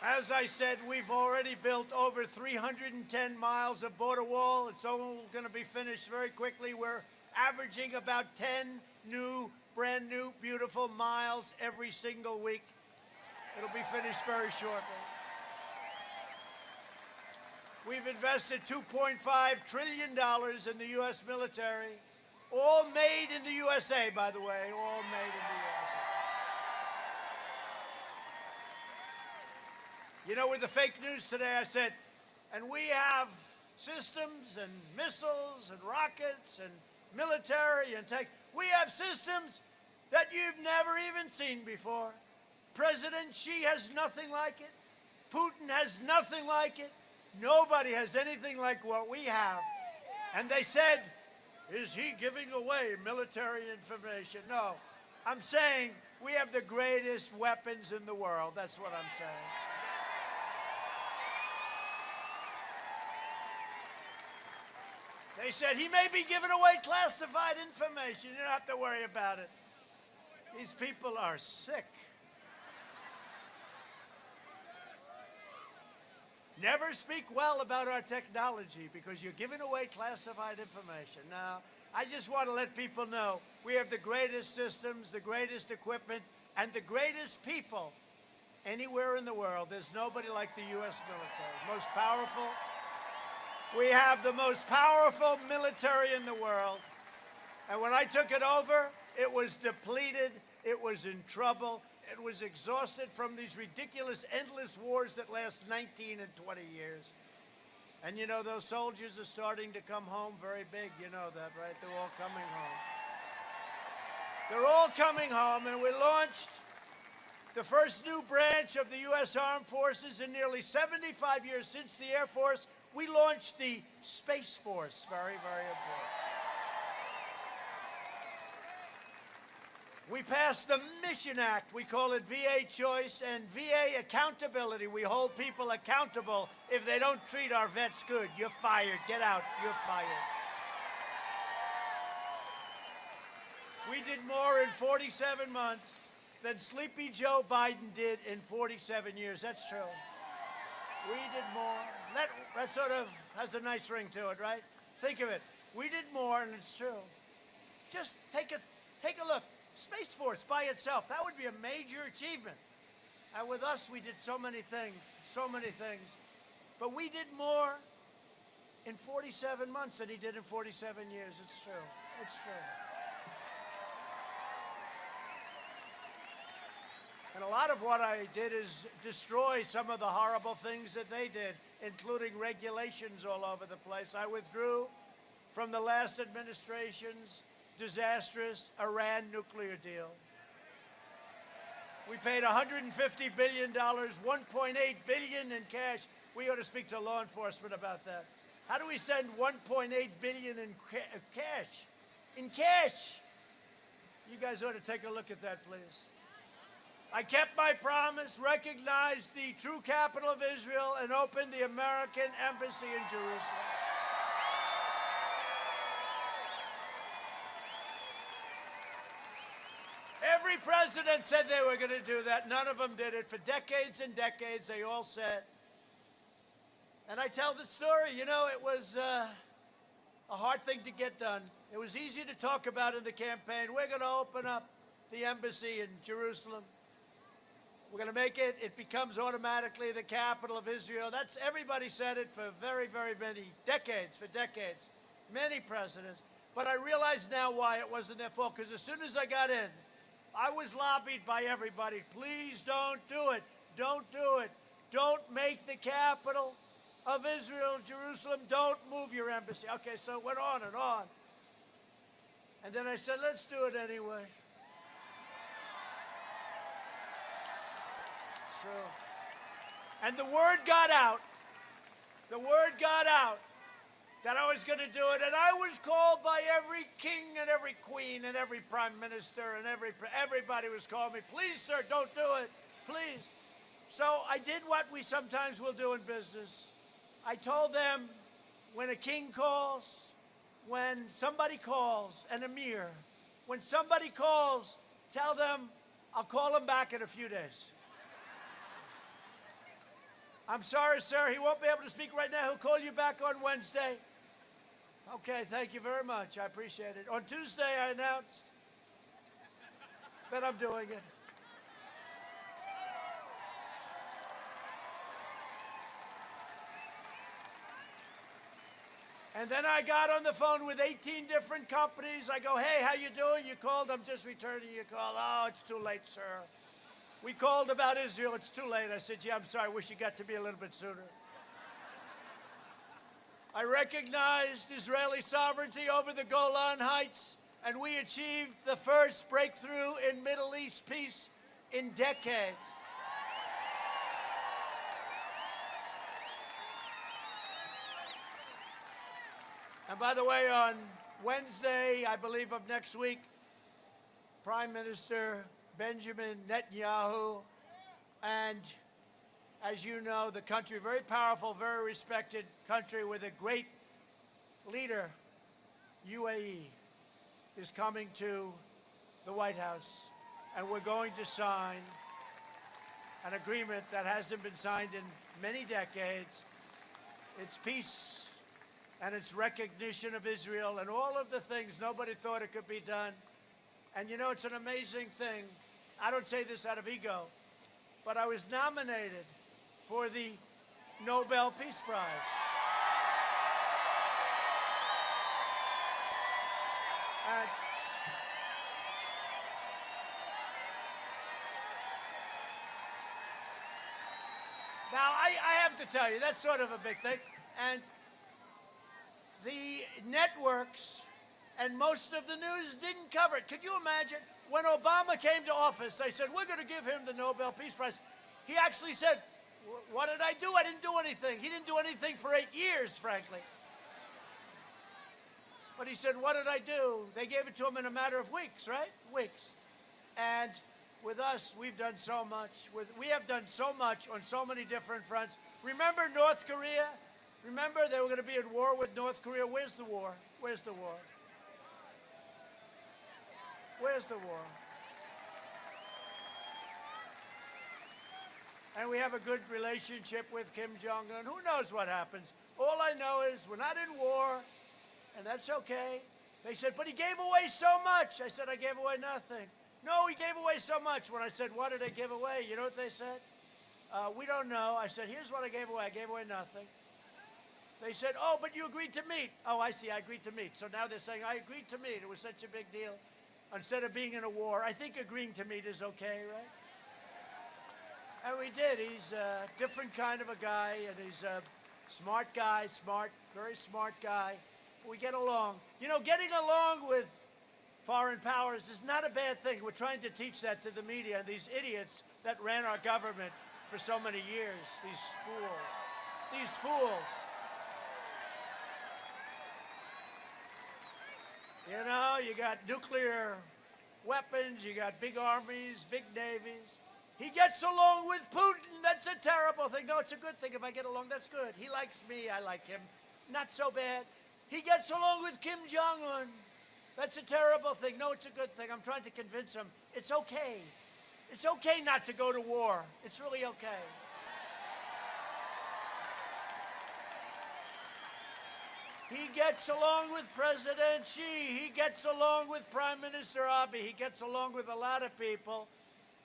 As I said, we've already built over 310 miles of border wall. It's all going to be finished very quickly. We're averaging about 10 brand new, beautiful miles every single week. It'll be finished very shortly. We've invested $2.5 trillion in the U.S. military, all made in the USA, by the way, all made in the USA. You know, with the fake news today, I said, and we have systems and missiles and rockets and military and tech. We have systems that you've never even seen before. President Xi has nothing like it. Putin has nothing like it. Nobody has anything like what we have. And they said, is he giving away military information? No. I'm saying we have the greatest weapons in the world. That's what I'm saying. They said he may be giving away classified information. You don't have to worry about it. These people are sick. Never speak well about our technology because you're giving away classified information. Now, I just want to let people know we have the greatest systems, the greatest equipment, and the greatest people anywhere in the world. There's nobody like the U.S. military. Most powerful. We have the most powerful military in the world. And when I took it over, it was depleted. It was in trouble. It was exhausted from these ridiculous, endless wars that last 19 and 20 years. And you know, those soldiers are starting to come home very big. You know that, right? They're all coming home. They're all coming home, and we launched the first new branch of the U.S. Armed Forces in nearly 75 years since the Air Force. We launched the Space Force. Very, very important. We passed the Mission Act. We call it VA Choice and VA Accountability. We hold people accountable if they don't treat our vets good. You're fired. Get out. You're fired. We did more in 47 months than Sleepy Joe Biden did in 47 years. That's true. We did more. That sort of has a nice ring to it, right? Think of it. We did more, and it's true. Just take a look. Space Force by itself, that would be a major achievement. And with us, we did so many things. But we did more in 47 months than he did in 47 years. It's true. It's true. And a lot of what I did is destroy some of the horrible things that they did, including regulations all over the place. I withdrew from the last administration's disastrous Iran nuclear deal. We paid $150 billion, $1.8 billion in cash. We ought to speak to law enforcement about that. How do we send $1.8 billion in cash? In cash! You guys ought to take a look at that, please. I kept my promise, recognized the true capital of Israel, and opened the American embassy in Jerusalem. Every president said they were going to do that. None of them did it. For decades and decades, they all said. And I tell the story, you know, it was a hard thing to get done. It was easy to talk about in the campaign. We're going to open up the embassy in Jerusalem. We're going to make it. It becomes automatically the capital of Israel. That's everybody said it for very, very many decades, many presidents. But I realize now why it wasn't their fault, because as soon as I got in, I was lobbied by everybody. Please don't do it. Don't do it. Don't make the capital of Israel, Jerusalem. Don't move your embassy. Okay, so it went on and on. And then I said, let's do it anyway. It's true. And the word got out the word got out that I was going to do it, and I was called by every king and every queen and every prime minister and everybody was calling me, please, sir, don't do it, please. So I did what we sometimes will do in business. I told them, when a king calls, when somebody calls, an emir, when somebody calls, tell them I'll call him back in a few days. I'm sorry, sir, he won't be able to speak right now. He'll call you back on Wednesday. Okay, thank you very much. I appreciate it. On Tuesday, I announced that I'm doing it. And then I got on the phone with 18 different companies. I go, hey, how you doing? You called? I'm just returning your call. Oh, it's too late, sir. We called about Israel. It's too late. I said, yeah, I'm sorry. I wish you got to be a little bit sooner. I recognized Israeli sovereignty over the Golan Heights, and we achieved the first breakthrough in Middle East peace in decades. And by the way, on Wednesday, I believe of next week, Prime Minister Benjamin Netanyahu, and as you know, the country, very powerful, very respected country with a great leader, UAE, is coming to the White House, and we're going to sign an agreement that hasn't been signed in many decades. It's peace and it's recognition of Israel and all of the things nobody thought it could be done. And you know, it's an amazing thing. I don't say this out of ego, but I was nominated for the Nobel Peace Prize. And now, I have to tell you, that's sort of a big thing. And the networks and most of the news didn't cover it. Could you imagine? When Obama came to office, they said, we're going to give him the Nobel Peace Prize. He actually said, what did I do? I didn't do anything. He didn't do anything for 8 years, frankly. But he said, what did I do? They gave it to him in a matter of weeks, right? Weeks. And with us, we've done so much. We have done so much on so many different fronts. Remember North Korea? Remember they were going to be at war with North Korea? Where's the war? Where's the war? Where's the war? And we have a good relationship with Kim Jong-un. Who knows what happens? All I know is we're not in war, and that's okay. They said, but he gave away so much. I said, I gave away nothing. No, he gave away so much. When I said, what did I give away? You know what they said? We don't know. I said, here's what I gave away. I gave away nothing. They said, oh, but you agreed to meet. Oh, I see, I agreed to meet. So now they're saying, I agreed to meet. It was such a big deal. Instead of being in a war, I think agreeing to meet is okay, right? And we did. He's a different kind of a guy, and he's a smart guy, very smart guy. We get along. You know, getting along with foreign powers is not a bad thing. We're trying to teach that to the media, and these idiots that ran our government for so many years, these fools. These fools. You know, you got nuclear weapons, you got big armies, big navies. He gets along with Putin. That's a terrible thing. No, it's a good thing. If I get along, that's good. He likes me. I like him. Not so bad. He gets along with Kim Jong-un. That's a terrible thing. No, it's a good thing. I'm trying to convince him it's okay. It's okay not to go to war. It's really okay. He gets along with President Xi. He gets along with Prime Minister Abe. He gets along with a lot of people.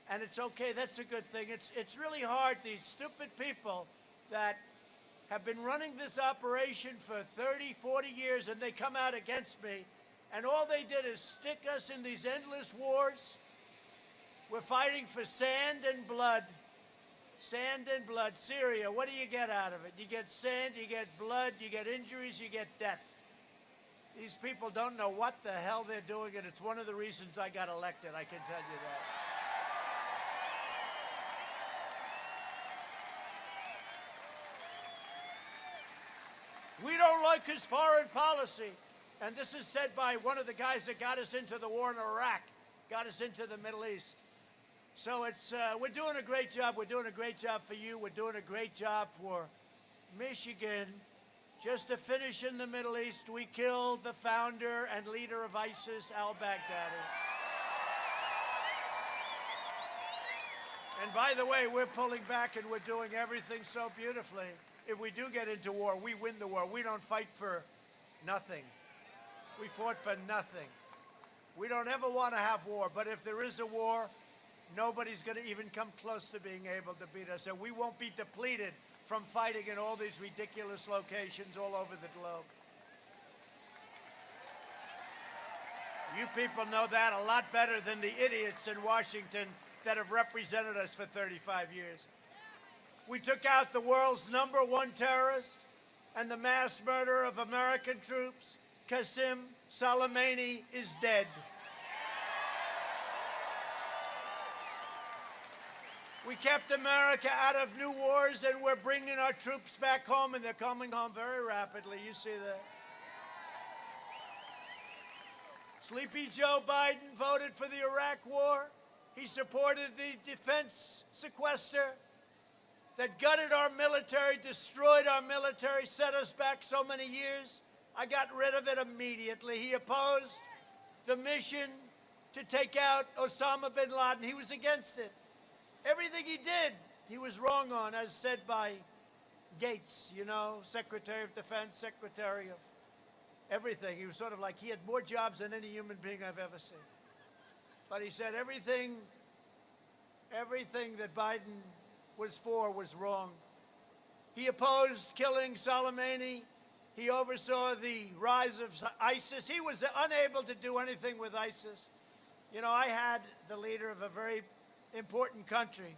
And it's okay. That's a good thing. It's really hard. These stupid people that have been running this operation for 30, 40 years, and they come out against me. And all they did is stick us in these endless wars. We're fighting for sand and blood. Sand and blood. Syria, what do you get out of it? You get sand, you get blood, you get injuries, you get death. These people don't know what the hell they're doing, and it's one of the reasons I got elected, I can tell you that. We don't like his foreign policy. And this is said by one of the guys that got us into the war in Iraq, got us into the Middle East. So we're doing a great job. We're doing a great job for you. We're doing a great job for Michigan. Just to finish in the Middle East, we killed the founder and leader of ISIS, al-Baghdadi. And by the way, we're pulling back and we're doing everything so beautifully. If we do get into war, we win the war. We don't fight for nothing. We fought for nothing. We don't ever want to have war, but if there is a war, nobody's going to even come close to being able to beat us. And we won't be depleted from fighting in all these ridiculous locations all over the globe. You people know that a lot better than the idiots in Washington that have represented us for 35 years. We took out the world's #1 terrorist and the mass murderer of American troops. Qasem Soleimani is dead. We kept America out of new wars, and we're bringing our troops back home, and they're coming home very rapidly. You see that. Sleepy Joe Biden voted for the Iraq war. He supported the defense sequester that gutted our military, destroyed our military, set us back so many years. I got rid of it immediately. He opposed the mission to take out Osama bin Laden. He was against it. Everything he did, he was wrong on, as said by Gates, you know, Secretary of Defense, Secretary of everything. He was sort of like, he had more jobs than any human being I've ever seen. But he said everything that Biden was for was wrong. He opposed killing Soleimani. He oversaw the rise of ISIS. He was unable to do anything with ISIS. You know, I had the leader of a very important country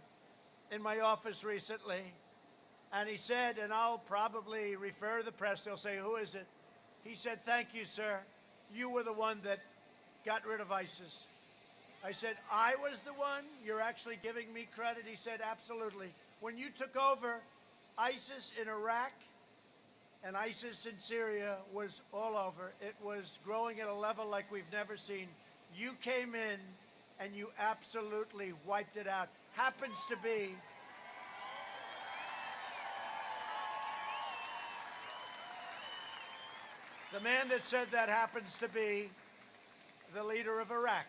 in my office recently, and he said, and I'll probably refer to the press, they'll say, who is it? He said, thank you, sir. You were the one that got rid of ISIS. I said, I was the one? You're actually giving me credit? He said, absolutely. When you took over, ISIS in Iraq and ISIS in Syria was all over. It was growing at a level like we've never seen. You came in and you absolutely wiped it out. Happens to be the man that said that happens to be the leader of Iraq.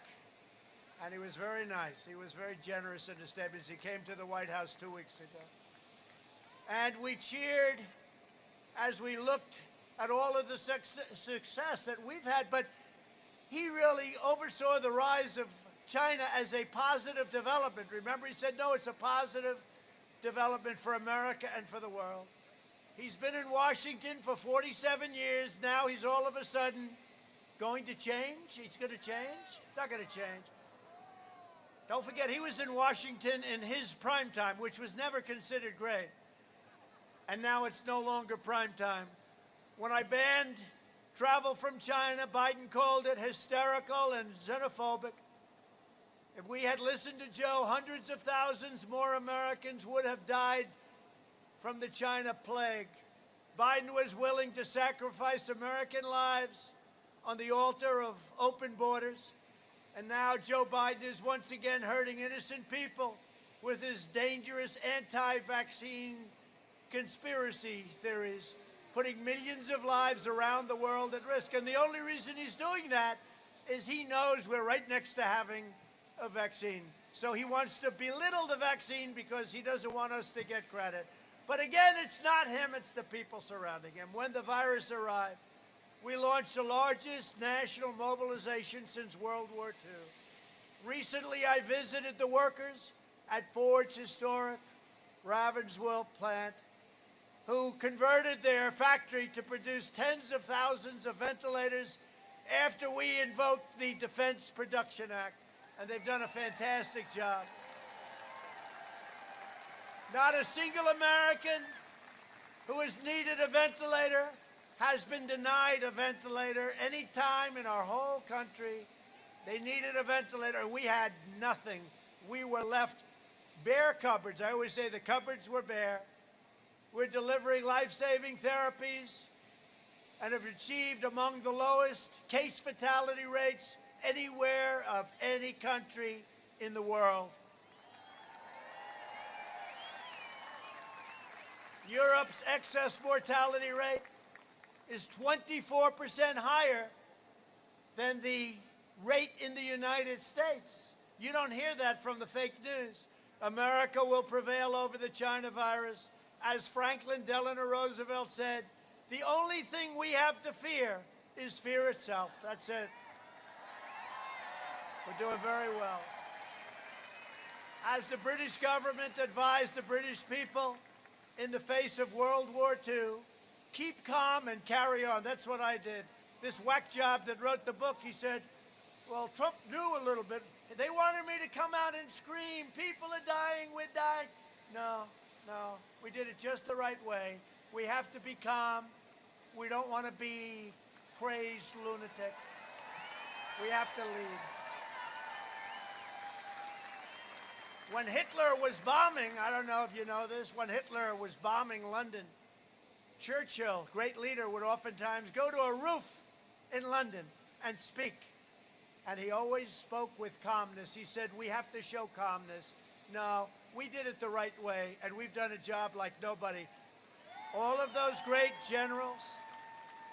And he was very nice. He was very generous in his statements. He came to the White House 2 weeks ago. And we cheered as we looked at all of the success that we've had. But he really oversaw the rise of China as a positive development. Remember, he said, no, it's a positive development for America and for the world. He's been in Washington for 47 years. Now he's all of a sudden going to change. He's going to change. Not going to change. Don't forget, he was in Washington in his prime time, which was never considered great. And now it's no longer prime time. When I banned travel from China, Biden called it hysterical and xenophobic. If we had listened to Joe, hundreds of thousands more Americans would have died from the China plague. Biden was willing to sacrifice American lives on the altar of open borders. And now Joe Biden is once again hurting innocent people with his dangerous anti-vaccine conspiracy theories, putting millions of lives around the world at risk. And the only reason he's doing that is he knows we're right next to having a vaccine. So he wants to belittle the vaccine because he doesn't want us to get credit. But again, it's not him, it's the people surrounding him. When the virus arrived, we launched the largest national mobilization since World War II. Recently, I visited the workers at Ford's historic Ravensville plant who converted their factory to produce tens of thousands of ventilators after we invoked the Defense Production Act. And they've done a fantastic job. Not a single American who has needed a ventilator has been denied a ventilator any time in our whole country. They needed a ventilator, and we had nothing. We were left bare cupboards. I always say the cupboards were bare. We're delivering life-saving therapies and have achieved among the lowest case fatality rates anywhere of any country in the world. Europe's excess mortality rate is 24% higher than the rate in the United States. You don't hear that from the fake news. America will prevail over the China virus. As Franklin Delano Roosevelt said, the only thing we have to fear is fear itself. That's it. We're doing very well. As the British government advised the British people in the face of World War II, keep calm and carry on. That's what I did. This whack job that wrote the book, he said, well, Trump knew a little bit. They wanted me to come out and scream, people are dying, we're dying. No, we did it just the right way. We have to be calm. We don't want to be crazed lunatics. We have to lead. When Hitler was bombing, I don't know if you know this, when Hitler was bombing London, Churchill, great leader, would oftentimes go to a roof in London and speak. And he always spoke with calmness. He said, we have to show calmness. No, we did it the right way, and we've done a job like nobody. All of those great generals,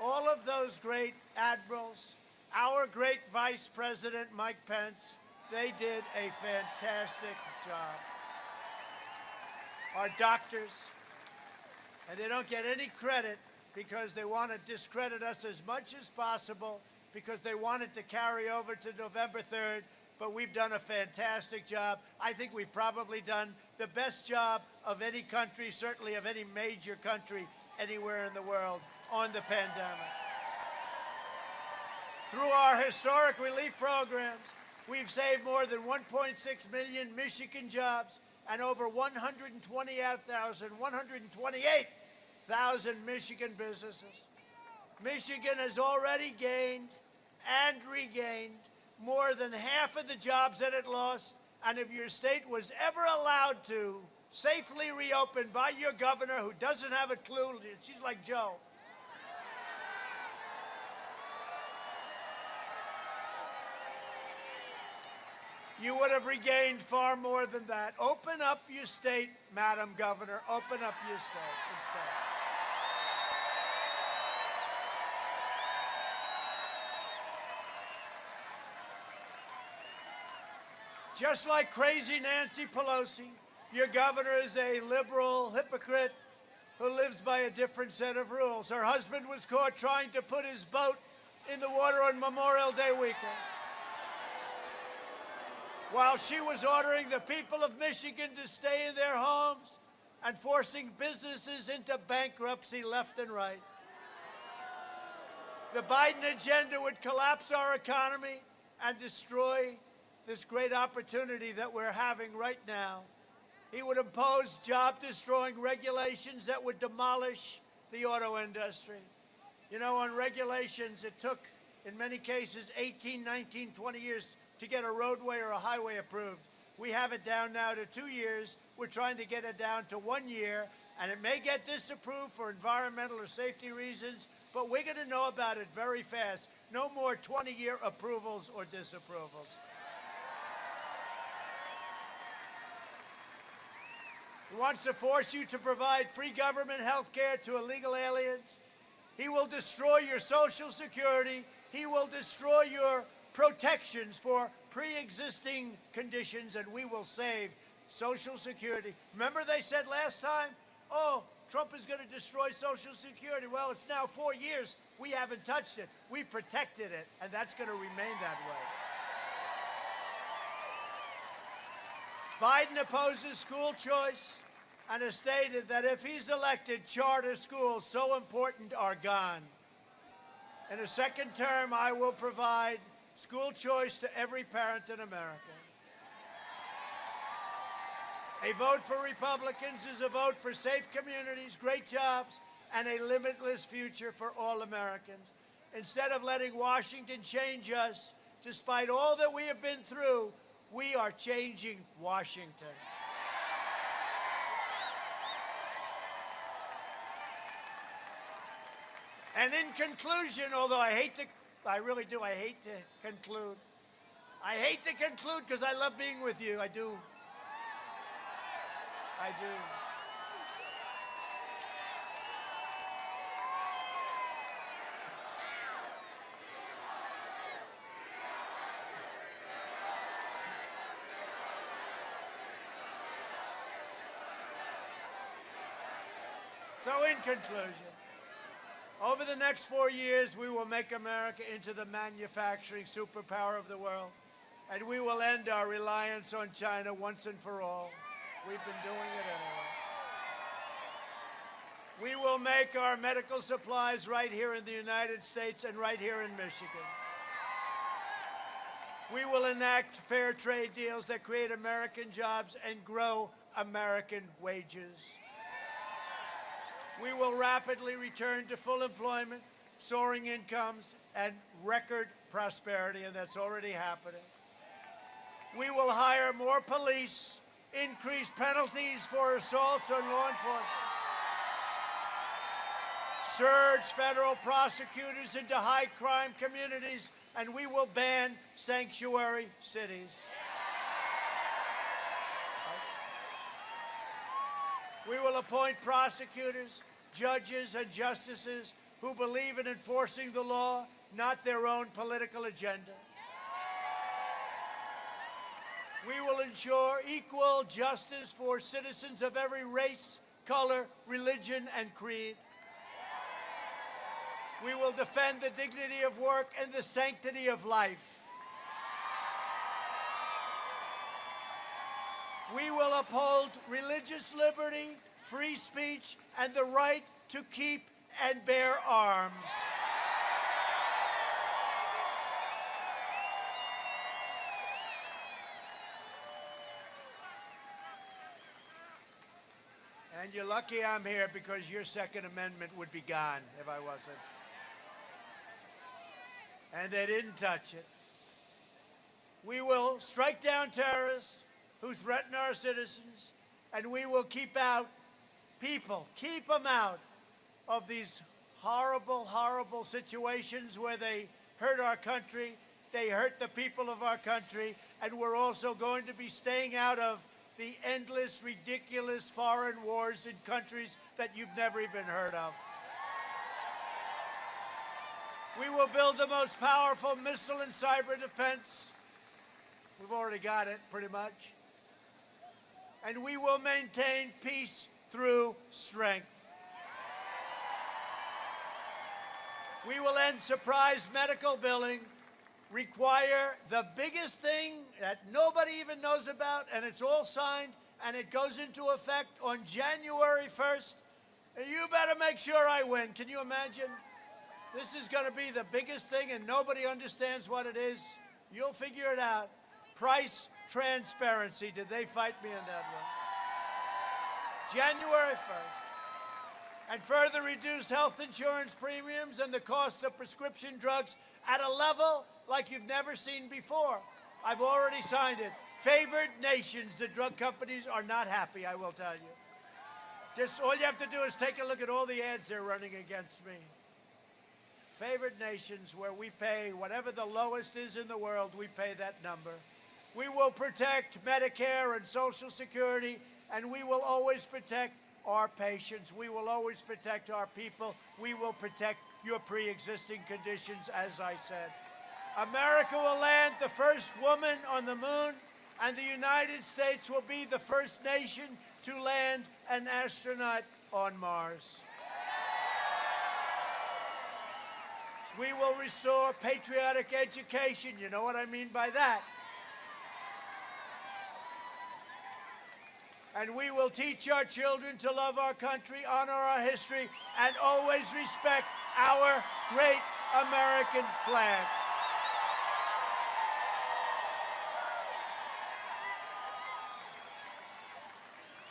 all of those great admirals, our great Vice President Mike Pence, they did a fantastic job. Our doctors, and they don't get any credit because they want to discredit us as much as possible because they wanted to carry over to November 3rd, but we've done a fantastic job. I think we've probably done the best job of any country, certainly of any major country anywhere in the world on the pandemic. Through our historic relief programs, we've saved more than 1.6 million Michigan jobs and over 128,000 Michigan businesses. Michigan has already gained and regained more than half of the jobs that it lost, and if your state was ever allowed to safely reopen by your governor who doesn't have a clue, she's like Joe. You would have regained far more than that. Open up your state, Madam Governor. Open up your state instead. Just like crazy Nancy Pelosi, your governor is a liberal hypocrite who lives by a different set of rules. Her husband was caught trying to put his boat in the water on Memorial Day weekend, while she was ordering the people of Michigan to stay in their homes and forcing businesses into bankruptcy left and right. The Biden agenda would collapse our economy and destroy this great opportunity that we're having right now. He would impose job-destroying regulations that would demolish the auto industry. You know, on regulations, it took, in many cases, 18, 19, 20 years to get a roadway or a highway approved. We have it down now to 2 years. We're trying to get it down to 1 year, and it may get disapproved for environmental or safety reasons, but we're going to know about it very fast. No more 20-year approvals or disapprovals. He wants to force you to provide free government health care to illegal aliens. He will destroy your Social Security. He will destroy your protections for pre-existing conditions, and we will save Social Security. Remember they said last time, oh, Trump is going to destroy Social Security. Well, it's now 4 years. We haven't touched it. We protected it, and that's going to remain that way. Biden opposes school choice and has stated that if he's elected, charter schools, so important, are gone. In a second term, I will provide school choice to every parent in America. A vote for Republicans is a vote for safe communities, great jobs, and a limitless future for all Americans. Instead of letting Washington change us, despite all that we have been through, we are changing Washington. And in conclusion, although I hate to conclude. I hate to conclude because I love being with you. I do. I do. So in conclusion, over the next 4 years, we will make America into the manufacturing superpower of the world, and we will end our reliance on China once and for all. We've been doing it anyway. We will make our medical supplies right here in the United States and right here in Michigan. We will enact fair trade deals that create American jobs and grow American wages. We will rapidly return to full employment, soaring incomes, and record prosperity, and that's already happening. We will hire more police, increase penalties for assaults on law enforcement, surge federal prosecutors into high-crime communities, and we will ban sanctuary cities. We will appoint prosecutors, judges, and justices who believe in enforcing the law, not their own political agenda. We will ensure equal justice for citizens of every race, color, religion, and creed. We will defend the dignity of work and the sanctity of life. We will uphold religious liberty, free speech, and the right to keep and bear arms. And you're lucky I'm here because your Second Amendment would be gone if I wasn't. And they didn't touch it. We will strike down terrorists who threaten our citizens, and we will keep out people, keep them out of these horrible, horrible situations where they hurt our country, they hurt the people of our country, and we're also going to be staying out of the endless, ridiculous foreign wars in countries that you've never even heard of. We will build the most powerful missile and cyber defense. We've already got it, pretty much. And we will maintain peace through strength. We will end surprise medical billing, require the biggest thing that nobody even knows about, and it's all signed, and it goes into effect on January 1st. You better make sure I win. Can you imagine? This is going to be the biggest thing, and nobody understands what it is. You'll figure it out. Price transparency. Did they fight me on that one? January 1st. And further reduce health insurance premiums and the cost of prescription drugs at a level like you've never seen before. I've already signed it. Favored nations, the drug companies are not happy, I will tell you. Just all you have to do is take a look at all the ads they're running against me. Favored nations, where we pay whatever the lowest is in the world, we pay that number. We will protect Medicare and Social Security, and we will always protect our patients. We will always protect our people. We will protect your pre-existing conditions, as I said. America will land the first woman on the moon, and the United States will be the first nation to land an astronaut on Mars. We will restore patriotic education. You know what I mean by that. And we will teach our children to love our country, honor our history, and always respect our great American flag.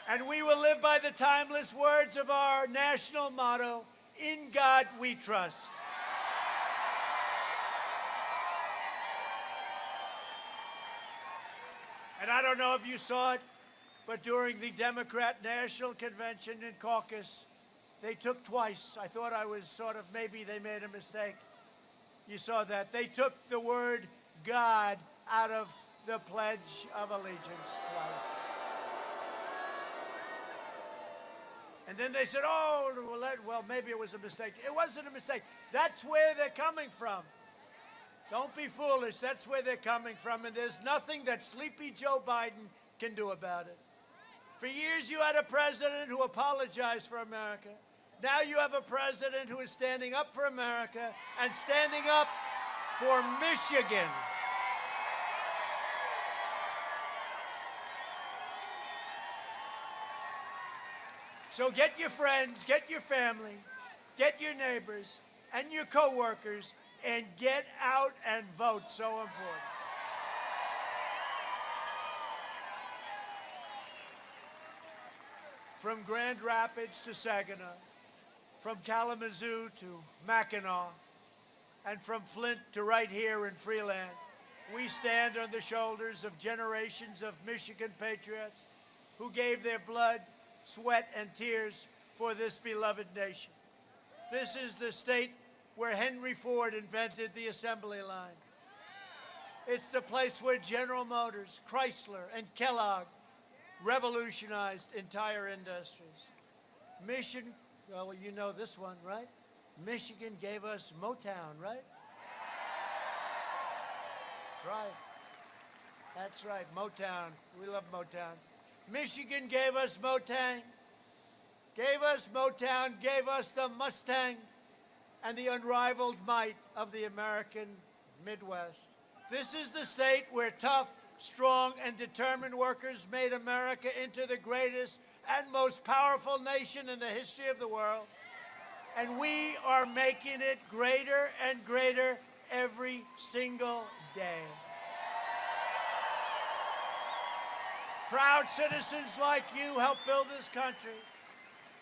And we will live by the timeless words of our national motto, "In God we trust." And I don't know if you saw it, but during the Democrat National Convention and Caucus, They took twice. I thought I was sort of, maybe they made a mistake. You saw that. They took the word God out of the Pledge of Allegiance twice. And then they said, oh, well, maybe it was a mistake. It wasn't a mistake. That's where they're coming from. Don't be foolish. That's where they're coming from. And there's nothing that sleepy Joe Biden can do about it. For years, you had a president who apologized for America. Now you have a president who is standing up for America and standing up for Michigan. So get your friends, get your family, get your neighbors and your coworkers, and get out and vote. So important. From Grand Rapids to Saginaw, from Kalamazoo to Mackinac, and from Flint to right here in Freeland, we stand on the shoulders of generations of Michigan patriots who gave their blood, sweat, and tears for this beloved nation. This is the state where Henry Ford invented the assembly line. It's the place where General Motors, Chrysler, and Kellogg revolutionized entire industries. Well, you know this one, right? Michigan gave us Motown, right? That's right. That's right, Motown. We love Motown. Michigan gave us Motown, gave us the Mustang, and the unrivaled might of the American Midwest. This is the state where tough, strong, and determined workers made America into the greatest and most powerful nation in the history of the world. And we are making it greater and greater every single day. Proud citizens like you help build this country.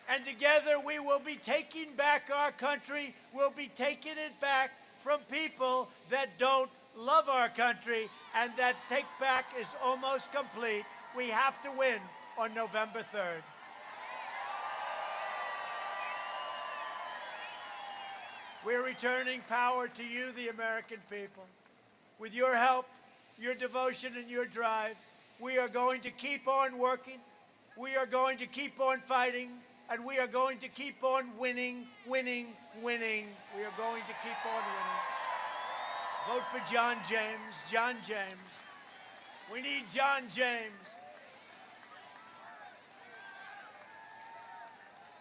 And together we will be taking back our country. We'll be taking it back from people that don't love our country, and that take back is almost complete. We have to win on November 3rd. We're returning power to you, the American people. With your help, your devotion, and your drive, we are going to keep on working, we are going to keep on fighting, and we are going to keep on winning, winning, winning. We are going to keep on winning. Vote for John James. John James. We need John James.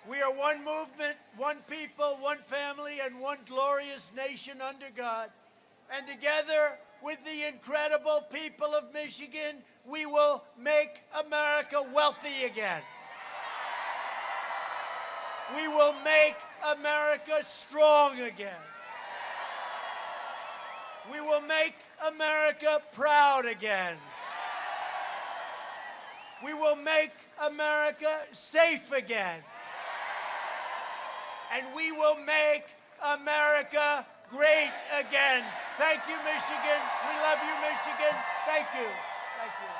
We are one movement, one people, one family, and one glorious nation under God. And together with the incredible people of Michigan, we will make America wealthy again. We will make America strong again. We will make America proud again. We will make America safe again. And we will make America great again. Thank you, Michigan. We love you, Michigan. Thank you. Thank you.